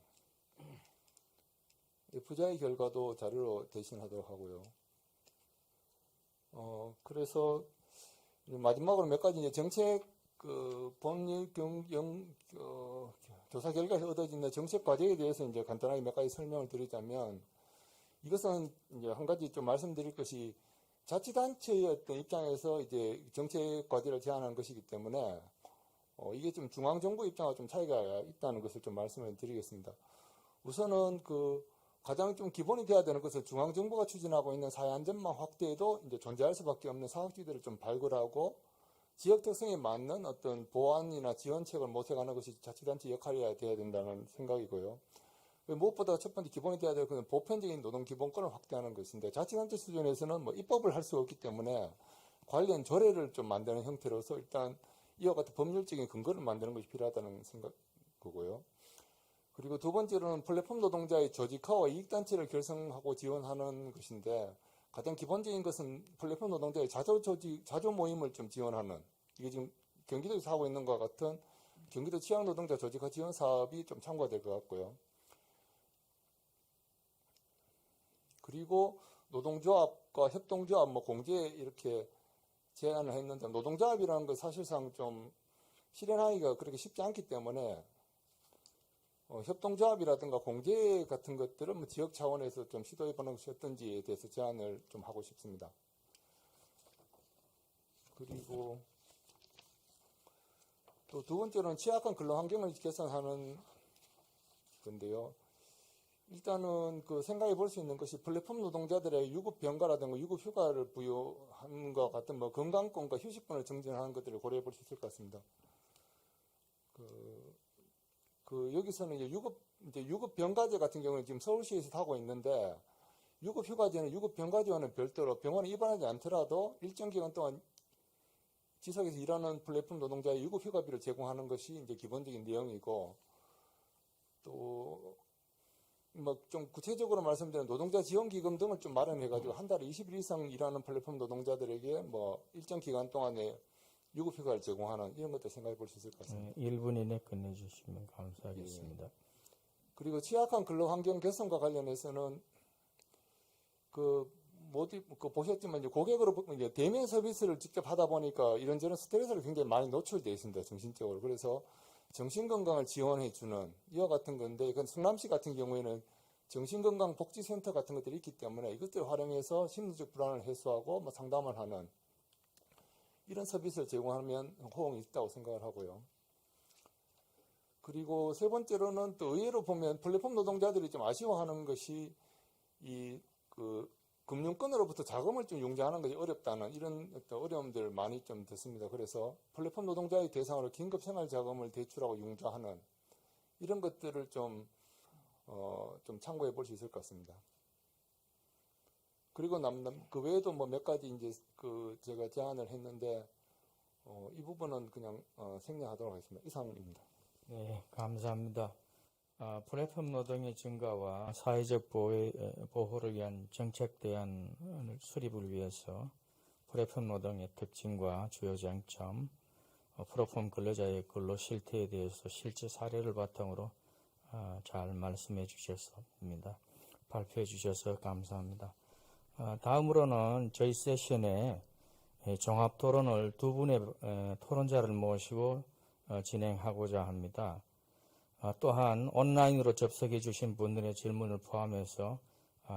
FJ의 결과도 자료로 대신하도록 하고요. 그래서 마지막으로 몇 가지 이제 정책 법률 조사 결과에서 얻어진 정책 과제에 대해서 이제 간단하게 몇 가지 설명을 드리자면 이것은 이제 한 가지 좀 말씀드릴 것이 자치단체의 어떤 입장에서 이제 정책 과제를 제안하는 것이기 때문에 이게 좀 중앙정부 입장과 좀 차이가 있다는 것을 좀 말씀을 드리겠습니다. 우선은 가장 좀 기본이 돼야 되는 것은 중앙정부가 추진하고 있는 사회안전망 확대에도 이제 존재할 수밖에 없는 사각지대를 좀 발굴하고 지역 특성에 맞는 어떤 보완이나 지원책을 모색하는 것이 자치단체 역할이어야 돼야 된다는 생각이고요. 무엇보다 첫 번째 기본이 돼야 될 것은 보편적인 노동 기본권을 확대하는 것인데 자치단체 수준에서는 뭐 입법을 할 수 없기 때문에 관련 조례를 좀 만드는 형태로서 일단 이와 같은 법률적인 근거를 만드는 것이 필요하다는 생각이고요. 그리고 두 번째로는 플랫폼 노동자의 조직화와 이익단체를 결성하고 지원하는 것인데 가장 기본적인 것은 플랫폼 노동자의 자조 모임을 좀 지원하는 이게 지금 경기도에서 하고 있는 것과 같은 경기도 취약노동자 조직화 지원 사업이 좀 참고가 될 것 같고요. 그리고 노동조합과 협동조합, 공제 이렇게 제안을 했는데 노동조합이라는 건 사실상 좀 실현하기가 그렇게 쉽지 않기 때문에 협동조합이라든가 공제 같은 것들은 지역 차원에서 좀 시도해보는 것이 어떤지에 대해서 제안을 좀 하고 싶습니다. 그리고 또 두 번째로는 취약한 근로환경을 개선하는 건데요. 일단은 생각해 볼 수 있는 것이 플랫폼 노동자들의 유급 병가라든가 유급 휴가를 부여하는 것 같은 건강권과 휴식권을 증진하는 것들을 고려해 볼 수 있을 것 같습니다. 여기서는 이제 유급 병가제 같은 경우는 지금 서울시에서 하고 있는데 유급 휴가제는 유급 병가제와는 별도로 병원에 입원하지 않더라도 일정 기간 동안 지속해서 일하는 플랫폼 노동자의 유급 휴가비를 제공하는 것이 이제 기본적인 내용이고 또 좀 구체적으로 말씀드리면 노동자 지원기금 등을 좀 마련해가지고 한 달에 20일 이상 일하는 플랫폼 노동자들에게 일정 기간 동안에 유급휴가를 제공하는 이런 것도 생각해 볼 수 있을 것 같습니다. 1분 이내 끝내주시면 감사하겠습니다. 예. 그리고 취약한 근로환경 개선과 관련해서는 보셨지만 이제 고객으로 이제 대면 서비스를 직접 하다 보니까 이런저런 스트레스를 굉장히 많이 노출되어 있습니다. 정신적으로. 그래서 정신건강을 지원해주는 이와 같은 건데 이건 성남시 같은 경우에는 정신건강복지센터 같은 것들이 있기 때문에 이것들을 활용해서 심리적 불안을 해소하고 상담을 하는 이런 서비스를 제공하면 호응이 있다고 생각을 하고요. 그리고 세 번째로는 또 의외로 보면 플랫폼 노동자들이 좀 아쉬워하는 것이 이 그 금융권으로부터 자금을 좀 융자하는 것이 어렵다는 이런 어떤 어려움들 많이 좀 듣습니다. 그래서 플랫폼 노동자의 대상으로 긴급 생활 자금을 대출하고 융자하는 이런 것들을 좀 참고해 볼 수 있을 것 같습니다. 그리고 그 외에도 뭐 몇 가지 이제 그 제가 제안을 했는데 이 부분은 그냥 생략하도록 하겠습니다. 이상입니다. 네, 감사합니다. 플랫폼 노동의 증가와 사회적 보호를 위한 정책 대안을 수립을 위해서 플랫폼 노동의 특징과 주요 장점, 플랫폼 근로자의 근로 실태에 대해서 실제 사례를 바탕으로 잘 말씀해 주셨습니다. 발표해 주셔서 감사합니다. 다음으로는 저희 세션에 종합 토론을 두 분의 토론자를 모시고 진행하고자 합니다. 또한 온라인으로 접속해 주신 분들의 질문을 포함해서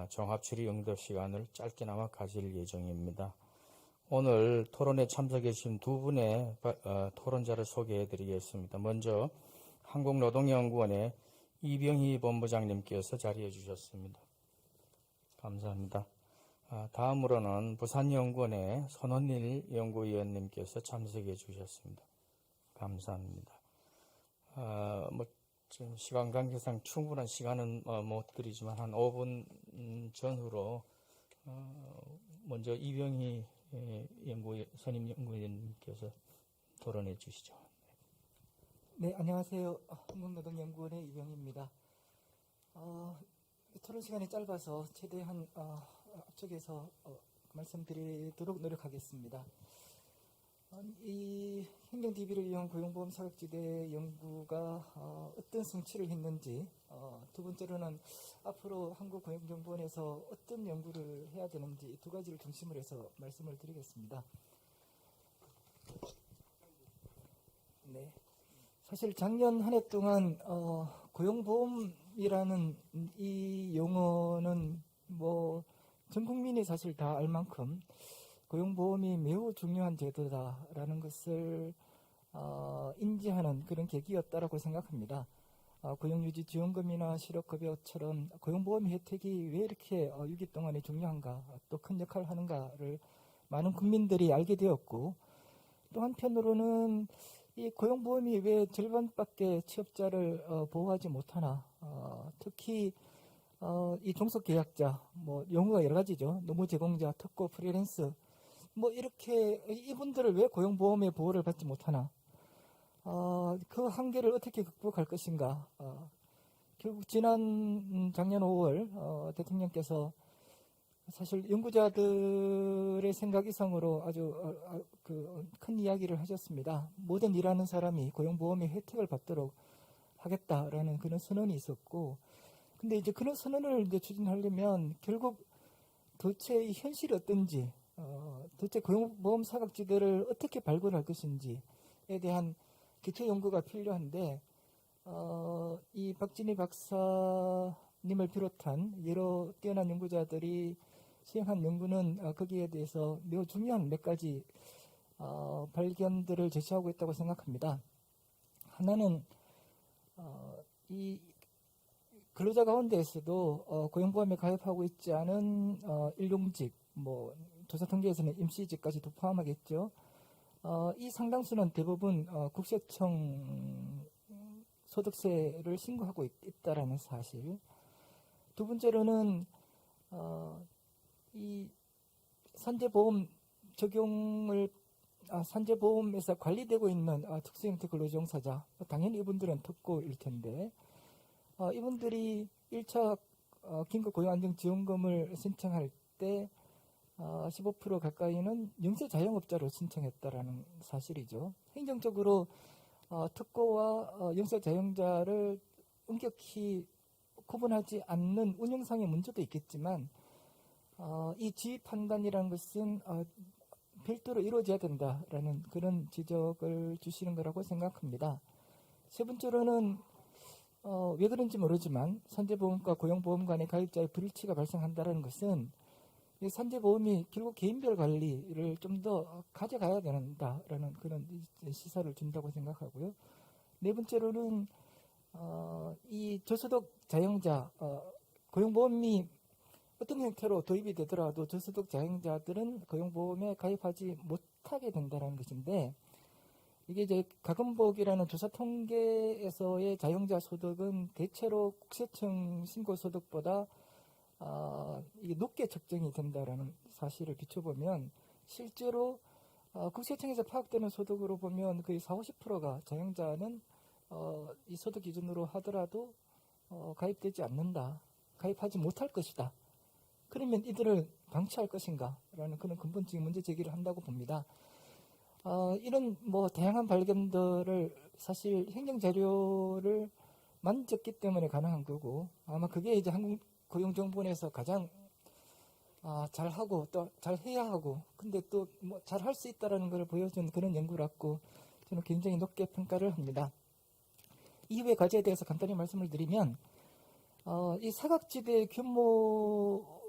종합 질의 응답 시간을 짧게나마 가질 예정입니다. 오늘 토론에 참석해 주신 두 분의 토론자를 소개해 드리겠습니다. 먼저 한국노동연구원의 이병희 본부장님께서 자리해 주셨습니다. 감사합니다. 다음으로는 부산연구원의 손원일 연구위원님께서 참석해 주셨습니다. 감사합니다. 지금 시간 관계상 충분한 시간은 못 드리지만 한 5분 전후로 먼저 이병희 선임 연구위원님께서 토론해 주시죠. 네, 안녕하세요. 한국노동연구원의 이병희입니다. 토론 시간이 짧아서 최대한 앞쪽에서 말씀드리도록 노력하겠습니다. 이 행정 DB를 이용한 고용보험 사각지대 연구가 어떤 성취를 했는지, 두 번째로는 앞으로 한국고용정보원에서 어떤 연구를 해야 되는지 두 가지를 중심으로 해서 말씀을 드리겠습니다. 네. 사실 작년 한 해 동안 고용보험이라는 이 용어는 뭐 전 국민이 사실 다 알 만큼 고용보험이 매우 중요한 제도다라는 것을 인지하는 그런 계기였다라고 생각합니다. 고용유지지원금이나 실업급여처럼 고용보험 혜택이 왜 이렇게 6.2 동안에 중요한가, 또 큰 역할을 하는가를 많은 국민들이 알게 되었고, 또 한편으로는 이 고용보험이 왜 절반밖에 취업자를 보호하지 못하나, 특히 이 종속계약자, 뭐 용어가 여러 가지죠. 노무제공자, 특고, 프리랜서, 뭐 이렇게 이분들을 왜 고용보험의 보호를 받지 못하나, 그 한계를 어떻게 극복할 것인가. 결국 작년 5월 대통령께서 사실 연구자들의 생각 이상으로 아주 큰 이야기를 하셨습니다. 모든 일하는 사람이 고용보험의 혜택을 받도록 하겠다라는 그런 선언이 있었고, 근데 이제 그런 선언을 이제 추진하려면 결국 도대체 이 현실이 어떤지, 도대체 고용보험 사각지대를 어떻게 발굴할 것인지에 대한 기초 연구가 필요한데, 이 박진희 박사님을 비롯한 여러 뛰어난 연구자들이 시행한 연구는 거기에 대해서 매우 중요한 몇 가지 발견들을 제시하고 있다고 생각합니다. 하나는 이 근로자 가운데에서도 고용보험에 가입하고 있지 않은 일용직, 뭐 조사통계에서는 임시직까지도 포함하겠죠. 이 상당수는 대부분 국세청 소득세를 신고하고 있다라는 사실. 두 번째로는 이 산재보험 적용을 산재보험에서 관리되고 있는 특수형태 근로종사자, 당연히 이분들은 특고일 텐데, 이분들이 1차 긴급고용안정지원금을 신청할 때 15% 가까이는 영세자영업자로 신청했다라는 사실이죠. 행정적으로 특고와 영세자영자를 엄격히 구분하지 않는 운영상의 문제도 있겠지만, 이 지위 판단이라는 것은 별도로 이루어져야 된다라는 그런 지적을 주시는 거라고 생각합니다. 세 번째로는 왜 그런지 모르지만 산재보험과 고용보험 간의 가입자의 불일치가 발생한다는 것은 이 산재보험이 결국 개인별 관리를 좀 더 가져가야 된다라는 그런 시사를 준다고 생각하고요. 네 번째로는 이 저소득 자영자 고용보험이 어떤 형태로 도입이 되더라도 저소득 자영자들은 고용보험에 가입하지 못하게 된다는 것인데, 이게 이제 가금복이라는 조사 통계에서의 자영자 소득은 대체로 국세청 신고 소득보다 이게 높게 책정이 된다라는 사실을 비춰보면, 실제로 국세청에서 파악되는 소득으로 보면 거의 40~50%가 자영자는 이 소득 기준으로 하더라도 가입되지 않는다, 가입하지 못할 것이다. 그러면 이들을 방치할 것인가? 라는 그런 근본적인 문제 제기를 한다고 봅니다. 이런 뭐 다양한 발견들을 사실 행정 자료를 만졌기 때문에 가능한 거고, 아마 그게 이제 한국고용정보원에서 가장 잘하고 또 잘해야 하고, 근데 또 뭐 잘할 수 있다라는 걸 보여준 그런 연구라고 저는 굉장히 높게 평가를 합니다. 이후의 과제에 대해서 간단히 말씀을 드리면, 이 사각지대 규모가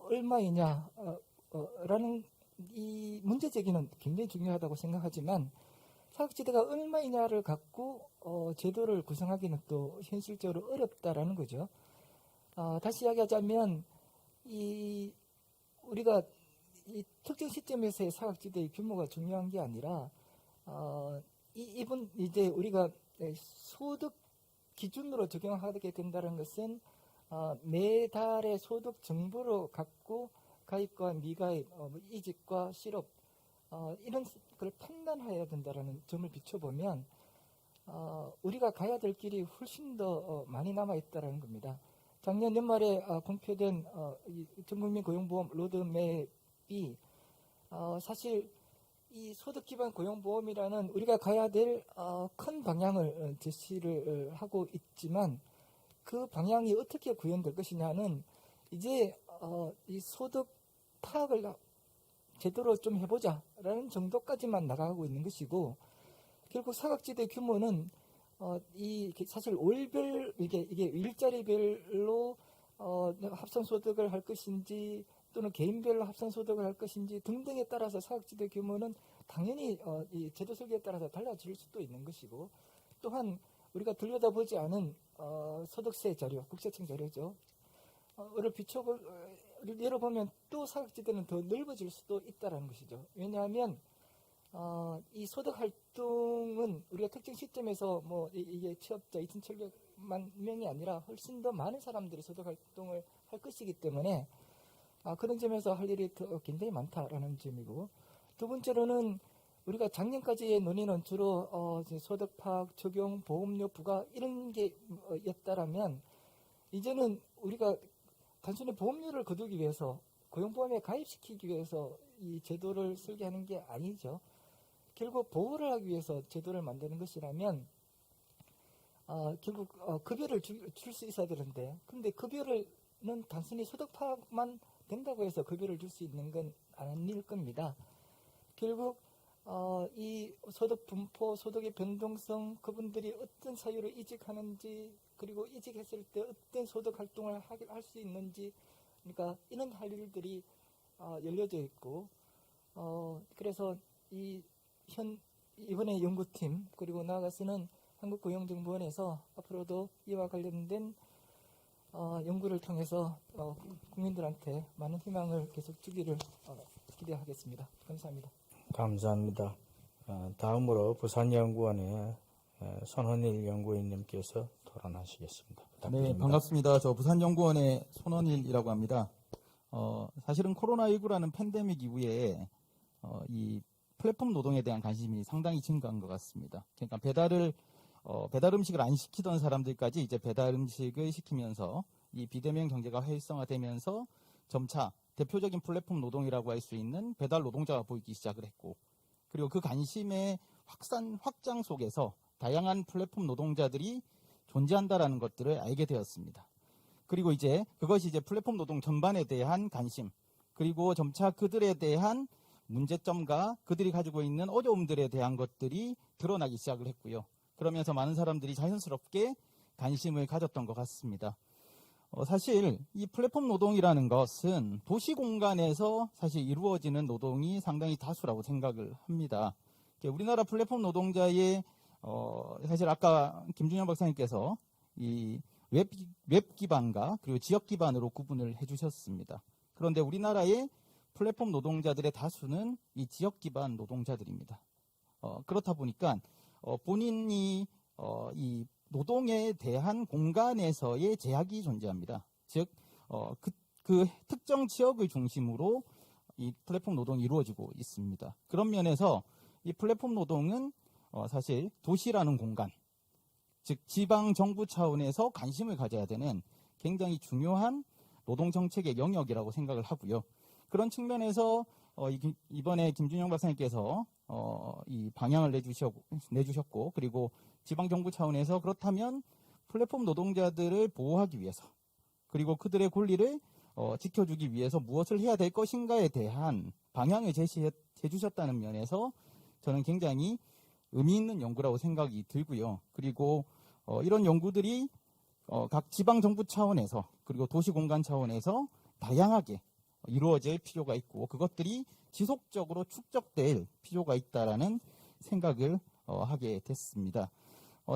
얼마이냐 라는 이 문제 제기는 굉장히 중요하다고 생각하지만, 사각지대가 얼마이냐를 갖고 제도를 구성하기는 또 현실적으로 어렵다라는 거죠. 다시 이야기하자면, 우리가 이 특정 시점에서의 사각지대의 규모가 중요한 게 아니라, 이제 우리가 소득 기준으로 적용하게 된다는 것은 매달의 소득 정보로 갖고 가입과 미가입, 이직과 실업 이런 걸 판단해야 된다는 점을 비춰보면 우리가 가야 될 길이 훨씬 더 많이 남아 있다는 겁니다. 작년 연말에 공표된 전국민 고용보험 로드맵이 사실 이 소득 기반 고용보험이라는 우리가 가야 될 큰 방향을 제시를 하고 있지만, 그 방향이 어떻게 구현될 것이냐는 이제 이 소득 파악을 제대로 좀 해보자라는 정도까지만 나가고 있는 것이고, 결국 사각지대 규모는 사실 월별 이게 일자리별로 합산 소득을 할 것인지 또는 개인별로 합산 소득을 할 것인지 등등에 따라서 사각지대 규모는 당연히 이 제도 설계에 따라서 달라질 수도 있는 것이고, 또한 우리가 들여다보지 않은 소득세 자료, 국세청 자료죠. 를 열어보면 또 사각지대는 더 넓어질 수도 있다는 것이죠. 왜냐하면 이 소득 활동은 우리가 특정 시점에서 뭐 이게 취업자 2,700만 명이 아니라 훨씬 더 많은 사람들이 소득 활동을 할 것이기 때문에 그런 점에서 할 일이 굉장히 많다라는 점이고, 두 번째로는 우리가 작년까지의 논의는 주로 소득 파악, 적용, 보험료 부과 이런 게였다라면, 이제는 우리가 단순히 보험료를 거두기 위해서 고용보험에 가입시키기 위해서 이 제도를 설계하는 게 아니죠. 결국 보호를 하기 위해서 제도를 만드는 것이라면 결국 급여를 줄 수 있어야 되는데, 근데 급여는 단순히 소득 파악만 된다고 해서 급여를 줄 수 있는 건 아닐 겁니다. 결국 이 소득 분포, 소득의 변동성, 그분들이 어떤 사유로 이직하는지, 그리고 이직했을 때 어떤 소득 활동을 할 수 있는지, 그러니까 이런 할 일들이 열려져 있고, 그래서 이번에 연구팀, 그리고 나아가서는 한국고용정보원에서 앞으로도 이와 관련된 연구를 통해서 국민들한테 많은 희망을 계속 주기를 기대하겠습니다. 감사합니다. 감사합니다. 다음으로 부산연구원의 손헌일 연구위원님께서 토론하시겠습니다. 네, 부탁드립니다. 반갑습니다. 저 부산연구원의 손헌일이라고 합니다. 사실은 코로나19라는 팬데믹 이후에 이 플랫폼 노동에 대한 관심이 상당히 증가한 것 같습니다. 그러니까 배달 음식을 안 시키던 사람들까지 이제 배달 음식을 시키면서 이 비대면 경제가 활성화되면서 점차 대표적인 플랫폼 노동이라고 할 수 있는 배달 노동자가 보이기 시작을 했고, 그리고 그 관심의 확장 속에서 다양한 플랫폼 노동자들이 존재한다라는 것들을 알게 되었습니다. 그리고 이제 그것이 이제 플랫폼 노동 전반에 대한 관심, 그리고 점차 그들에 대한 문제점과 그들이 가지고 있는 어려움들에 대한 것들이 드러나기 시작을 했고요. 그러면서 많은 사람들이 자연스럽게 관심을 가졌던 것 같습니다. 사실 이 플랫폼 노동이라는 것은 도시 공간에서 사실 이루어지는 노동이 상당히 다수라고 생각을 합니다. 우리나라 플랫폼 노동자의 사실 아까 김준영 박사님께서 이 웹 기반과 그리고 지역 기반으로 구분을 해주셨습니다. 그런데 우리나라의 플랫폼 노동자들의 다수는 이 지역 기반 노동자들입니다. 그렇다 보니까 본인이 이 노동에 대한 공간에서의 제약이 존재합니다. 즉, 그 특정 지역을 중심으로 이 플랫폼 노동이 이루어지고 있습니다. 그런 면에서 이 플랫폼 노동은 사실 도시라는 공간, 즉 지방 정부 차원에서 관심을 가져야 되는 굉장히 중요한 노동 정책의 영역이라고 생각을 하고요. 그런 측면에서 이번에 김준영 박사님께서 이 방향을 내주셨고, 그리고 지방 정부 차원에서 그렇다면 플랫폼 노동자들을 보호하기 위해서, 그리고 그들의 권리를 지켜주기 위해서 무엇을 해야 될 것인가에 대한 방향을 제시해 주셨다는 면에서 저는 굉장히 의미 있는 연구라고 생각이 들고요. 그리고 이런 연구들이 각 지방 정부 차원에서 그리고 도시 공간 차원에서 다양하게 이루어질 필요가 있고, 그것들이 지속적으로 축적될 필요가 있다라는 생각을 하게 됐습니다.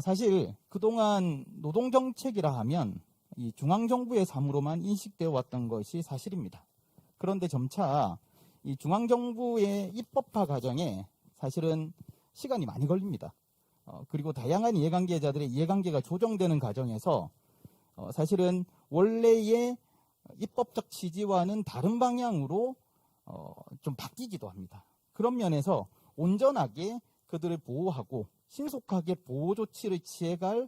사실 그동안 노동정책이라 하면 이 중앙정부의 사무로만 인식되어 왔던 것이 사실입니다. 그런데 점차 이 중앙정부의 입법화 과정에 사실은 시간이 많이 걸립니다. 그리고 다양한 이해관계자들의 이해관계가 조정되는 과정에서 사실은 원래의 입법적 취지와는 다른 방향으로 좀 바뀌기도 합니다. 그런 면에서 온전하게 그들을 보호하고 신속하게 보호 조치를 취해갈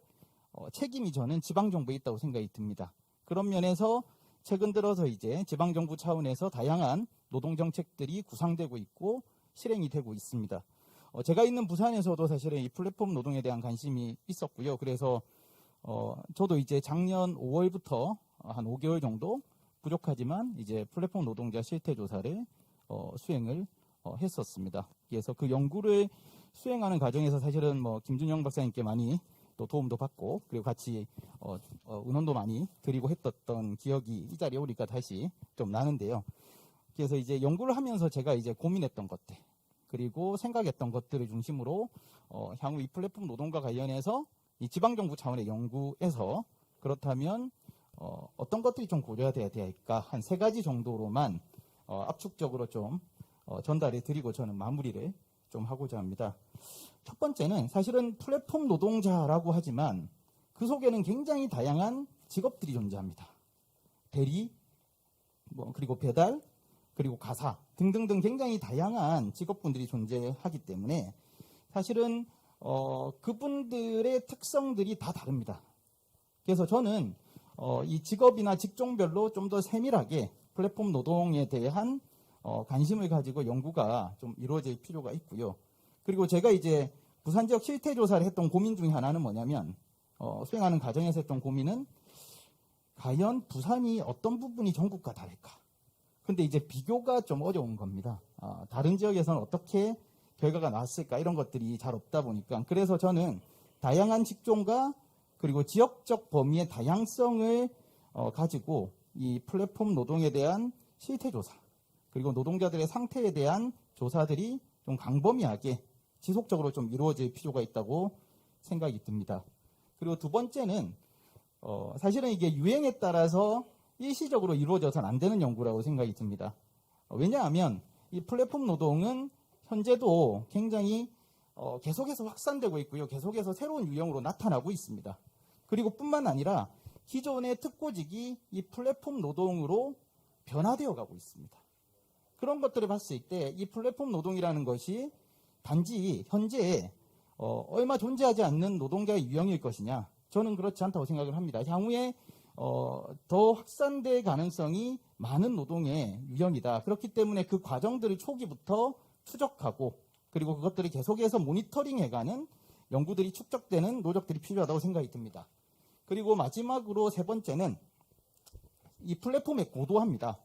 책임이 저는 지방정부에 있다고 생각이 듭니다. 그런 면에서 최근 들어서 이제 지방정부 차원에서 다양한 노동정책들이 구상되고 있고 실행이 되고 있습니다. 제가 있는 부산에서도 사실은 이 플랫폼 노동에 대한 관심이 있었고요. 그래서 저도 이제 작년 5월부터 한 5개월 정도 부족하지만 이제 플랫폼 노동자 실태 조사를 수행을 했었습니다. 그래서 그 연구를 수행하는 과정에서 사실은 김준영 박사님께 많이 또 도움도 받고, 그리고 같이 의논도 많이 드리고 했었던 기억이 이 자리에 오니까 다시 좀 나는데요. 그래서 이제 연구를 하면서 제가 이제 고민했던 것들, 그리고 생각했던 것들을 중심으로 향후 이 플랫폼 노동과 관련해서 이 지방정부 차원의 연구에서 그렇다면 어떤 것들이 좀 고려돼야 될까 한 3가지 정도로만 압축적으로 좀 전달해 드리고 저는 마무리를 좀 하고자 합니다. 첫 번째는 사실은 플랫폼 노동자라고 하지만 그 속에는 굉장히 다양한 직업들이 존재합니다. 대리, 그리고 배달, 그리고 가사 등등등 굉장히 다양한 직업군들이 존재하기 때문에 사실은 그분들의 특성들이 다 다릅니다. 그래서 저는 이 직업이나 직종별로 좀 더 세밀하게 플랫폼 노동에 대한 관심을 가지고 연구가 좀 이루어질 필요가 있고요. 그리고 제가 이제 부산 지역 실태 조사를 했던 고민 중에 하나는 뭐냐면 수행하는 과정에서 했던 고민은 과연 부산이 어떤 부분이 전국과 다를까? 근데 이제 비교가 좀 어려운 겁니다. 다른 지역에서는 어떻게 결과가 나왔을까 이런 것들이 잘 없다 보니까, 그래서 저는 다양한 직종과 그리고 지역적 범위의 다양성을 가지고 이 플랫폼 노동에 대한 실태 조사, 그리고 노동자들의 상태에 대한 조사들이 좀 광범위하게 지속적으로 좀 이루어질 필요가 있다고 생각이 듭니다. 그리고 두 번째는 사실은 이게 유행에 따라서 일시적으로 이루어져서는 안 되는 연구라고 생각이 듭니다. 왜냐하면 이 플랫폼 노동은 현재도 굉장히 계속해서 확산되고 있고요. 계속해서 새로운 유형으로 나타나고 있습니다. 그리고 뿐만 아니라 기존의 특고직이 이 플랫폼 노동으로 변화되어 가고 있습니다. 그런 것들을 봤을 때 이 플랫폼 노동이라는 것이 단지 현재 얼마 존재하지 않는 노동자의 유형일 것이냐, 저는 그렇지 않다고 생각을 합니다. 향후에 더 확산될 가능성이 많은 노동의 유형이다. 그렇기 때문에 그 과정들을 초기부터 추적하고 그리고 그것들을 계속해서 모니터링해가는 연구들이 축적되는 노력들이 필요하다고 생각이 듭니다. 그리고 마지막으로 3번째는 이 플랫폼의 고도화입니다.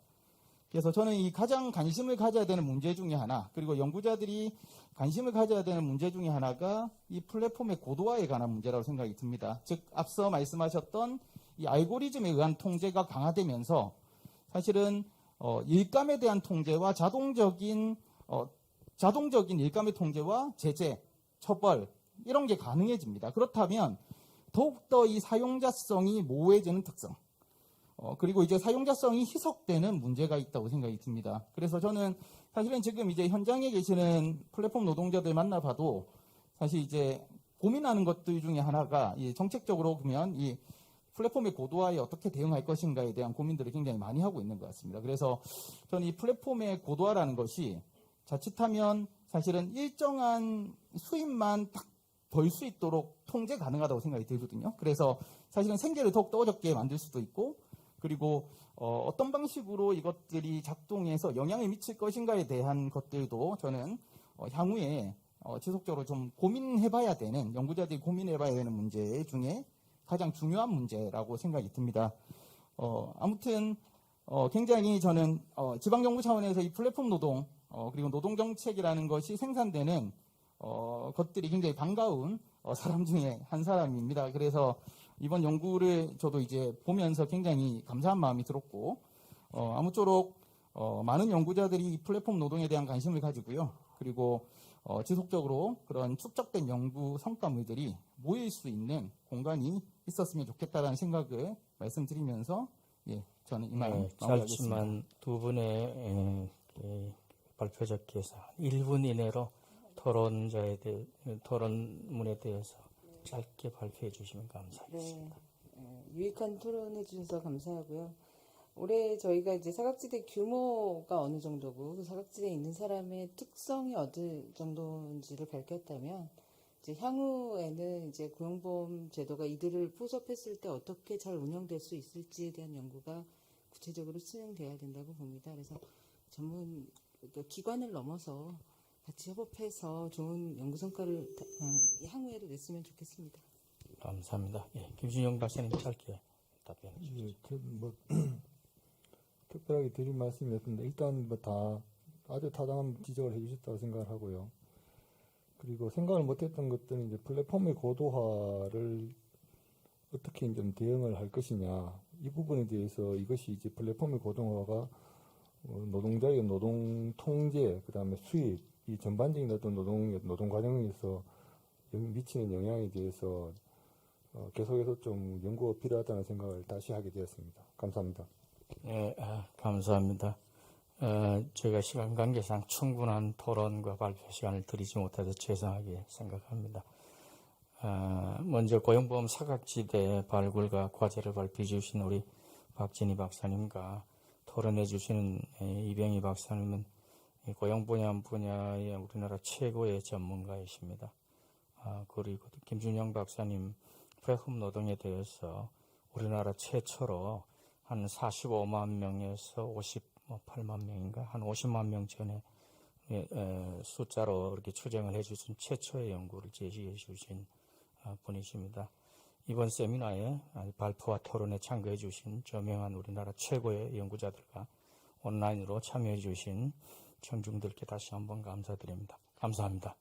그래서 저는 이 가장 관심을 가져야 되는 문제 중에 하나, 그리고 연구자들이 관심을 가져야 되는 문제 중에 하나가 이 플랫폼의 고도화에 관한 문제라고 생각이 듭니다. 즉 앞서 말씀하셨던 이 알고리즘에 의한 통제가 강화되면서 사실은 일감에 대한 통제와 자동적인 일감의 통제와 제재, 처벌 이런 게 가능해집니다. 그렇다면 더욱더 이 사용자성이 모호해지는 특성, 그리고 이제 사용자성이 희석되는 문제가 있다고 생각이 듭니다. 그래서 저는 사실은 지금 이제 현장에 계시는 플랫폼 노동자들 만나봐도 사실 이제 고민하는 것들 중에 하나가 이 정책적으로 보면 이 플랫폼의 고도화에 어떻게 대응할 것인가에 대한 고민들을 굉장히 많이 하고 있는 것 같습니다. 그래서 저는 이 플랫폼의 고도화라는 것이 자칫하면 사실은 일정한 수입만 딱 벌 수 있도록 통제 가능하다고 생각이 들거든요. 그래서 사실은 생계를 더욱더 어렵게 만들 수도 있고, 그리고 어떤 방식으로 이것들이 작동해서 영향을 미칠 것인가에 대한 것들도 저는 향후에 지속적으로 좀 고민해봐야 되는, 연구자들이 고민해봐야 되는 문제 중에 가장 중요한 문제라고 생각이 듭니다. 아무튼 굉장히 저는 지방정부 차원에서 이 플랫폼 노동 그리고 노동정책이라는 것이 생산되는 것들이 굉장히 반가운 사람 중에 한 사람입니다. 그래서 이번 연구를 저도 이제 보면서 굉장히 감사한 마음이 들었고, 아무쪼록 많은 연구자들이 이 플랫폼 노동에 대한 관심을 가지고요. 그리고 지속적으로 그런 축적된 연구 성과물들이 모일 수 있는 공간이 있었으면 좋겠다라는 생각을 말씀드리면서, 예, 저는 이만 마무리하겠습니다. 짧지만 두 분의 발표자께서 1분 이내로 토론문에 대해서 짧게 발표해 주시면 감사하겠습니다. 유익한 토론해 주셔서 감사하고요. 올해 저희가 이제 사각지대 규모가 어느 정도고 그 사각지대에 있는 사람의 특성이 어느 정도인지를 밝혔다면, 이제 향후에는 이제 고용보험 제도가 이들을 포섭했을 때 어떻게 잘 운영될 수 있을지에 대한 연구가 구체적으로 진행돼야 된다고 봅니다. 그래서 전문 기관을 넘어서 같이 협업해서 좋은 연구 성과를 향후에도 냈으면 좋겠습니다. 감사합니다. 예, 김준영 박사님 짧게 답변해 주시죠. 예, 특별하게 드릴 말씀이 없는데 일단 뭐 다 아주 타당한 지적을 해주셨다고 생각을 하고요. 그리고 생각을 못했던 것들은 이제 플랫폼의 고도화를 어떻게 좀 대응을 할 것이냐, 이 부분에 대해서 이것이 이제 플랫폼의 고도화가 노동자의 노동 통제, 그 다음에 수입, 이 전반적인 어떤 노동 과정에서 미치는 영향에 대해서 계속해서 좀 연구가 필요하다는 생각을 다시 하게 되었습니다. 감사합니다. 네, 감사합니다. 저희가 시간 관계상 충분한 토론과 발표 시간을 드리지 못해서 죄송하게 생각합니다. 먼저 고용보험 사각지대 발굴과 과제를 발표해 주신 우리 박진희 박사님과 토론해 주시는 이병희 박사님은 고용보험 분야의 우리나라 최고의 전문가이십니다. 그리고 김준영 박사님 플랫폼 노동에 대해서 우리나라 최초로 한 45만 명에서 58만 명인가 한 50만 명 전에 숫자로 이렇게 추정을 해주신 최초의 연구를 제시해 주신 분이십니다. 이번 세미나에 발표와 토론에 참가해 주신 저명한 우리나라 최고의 연구자들과 온라인으로 참여해 주신 청중들께 다시 한번 감사드립니다. 감사합니다.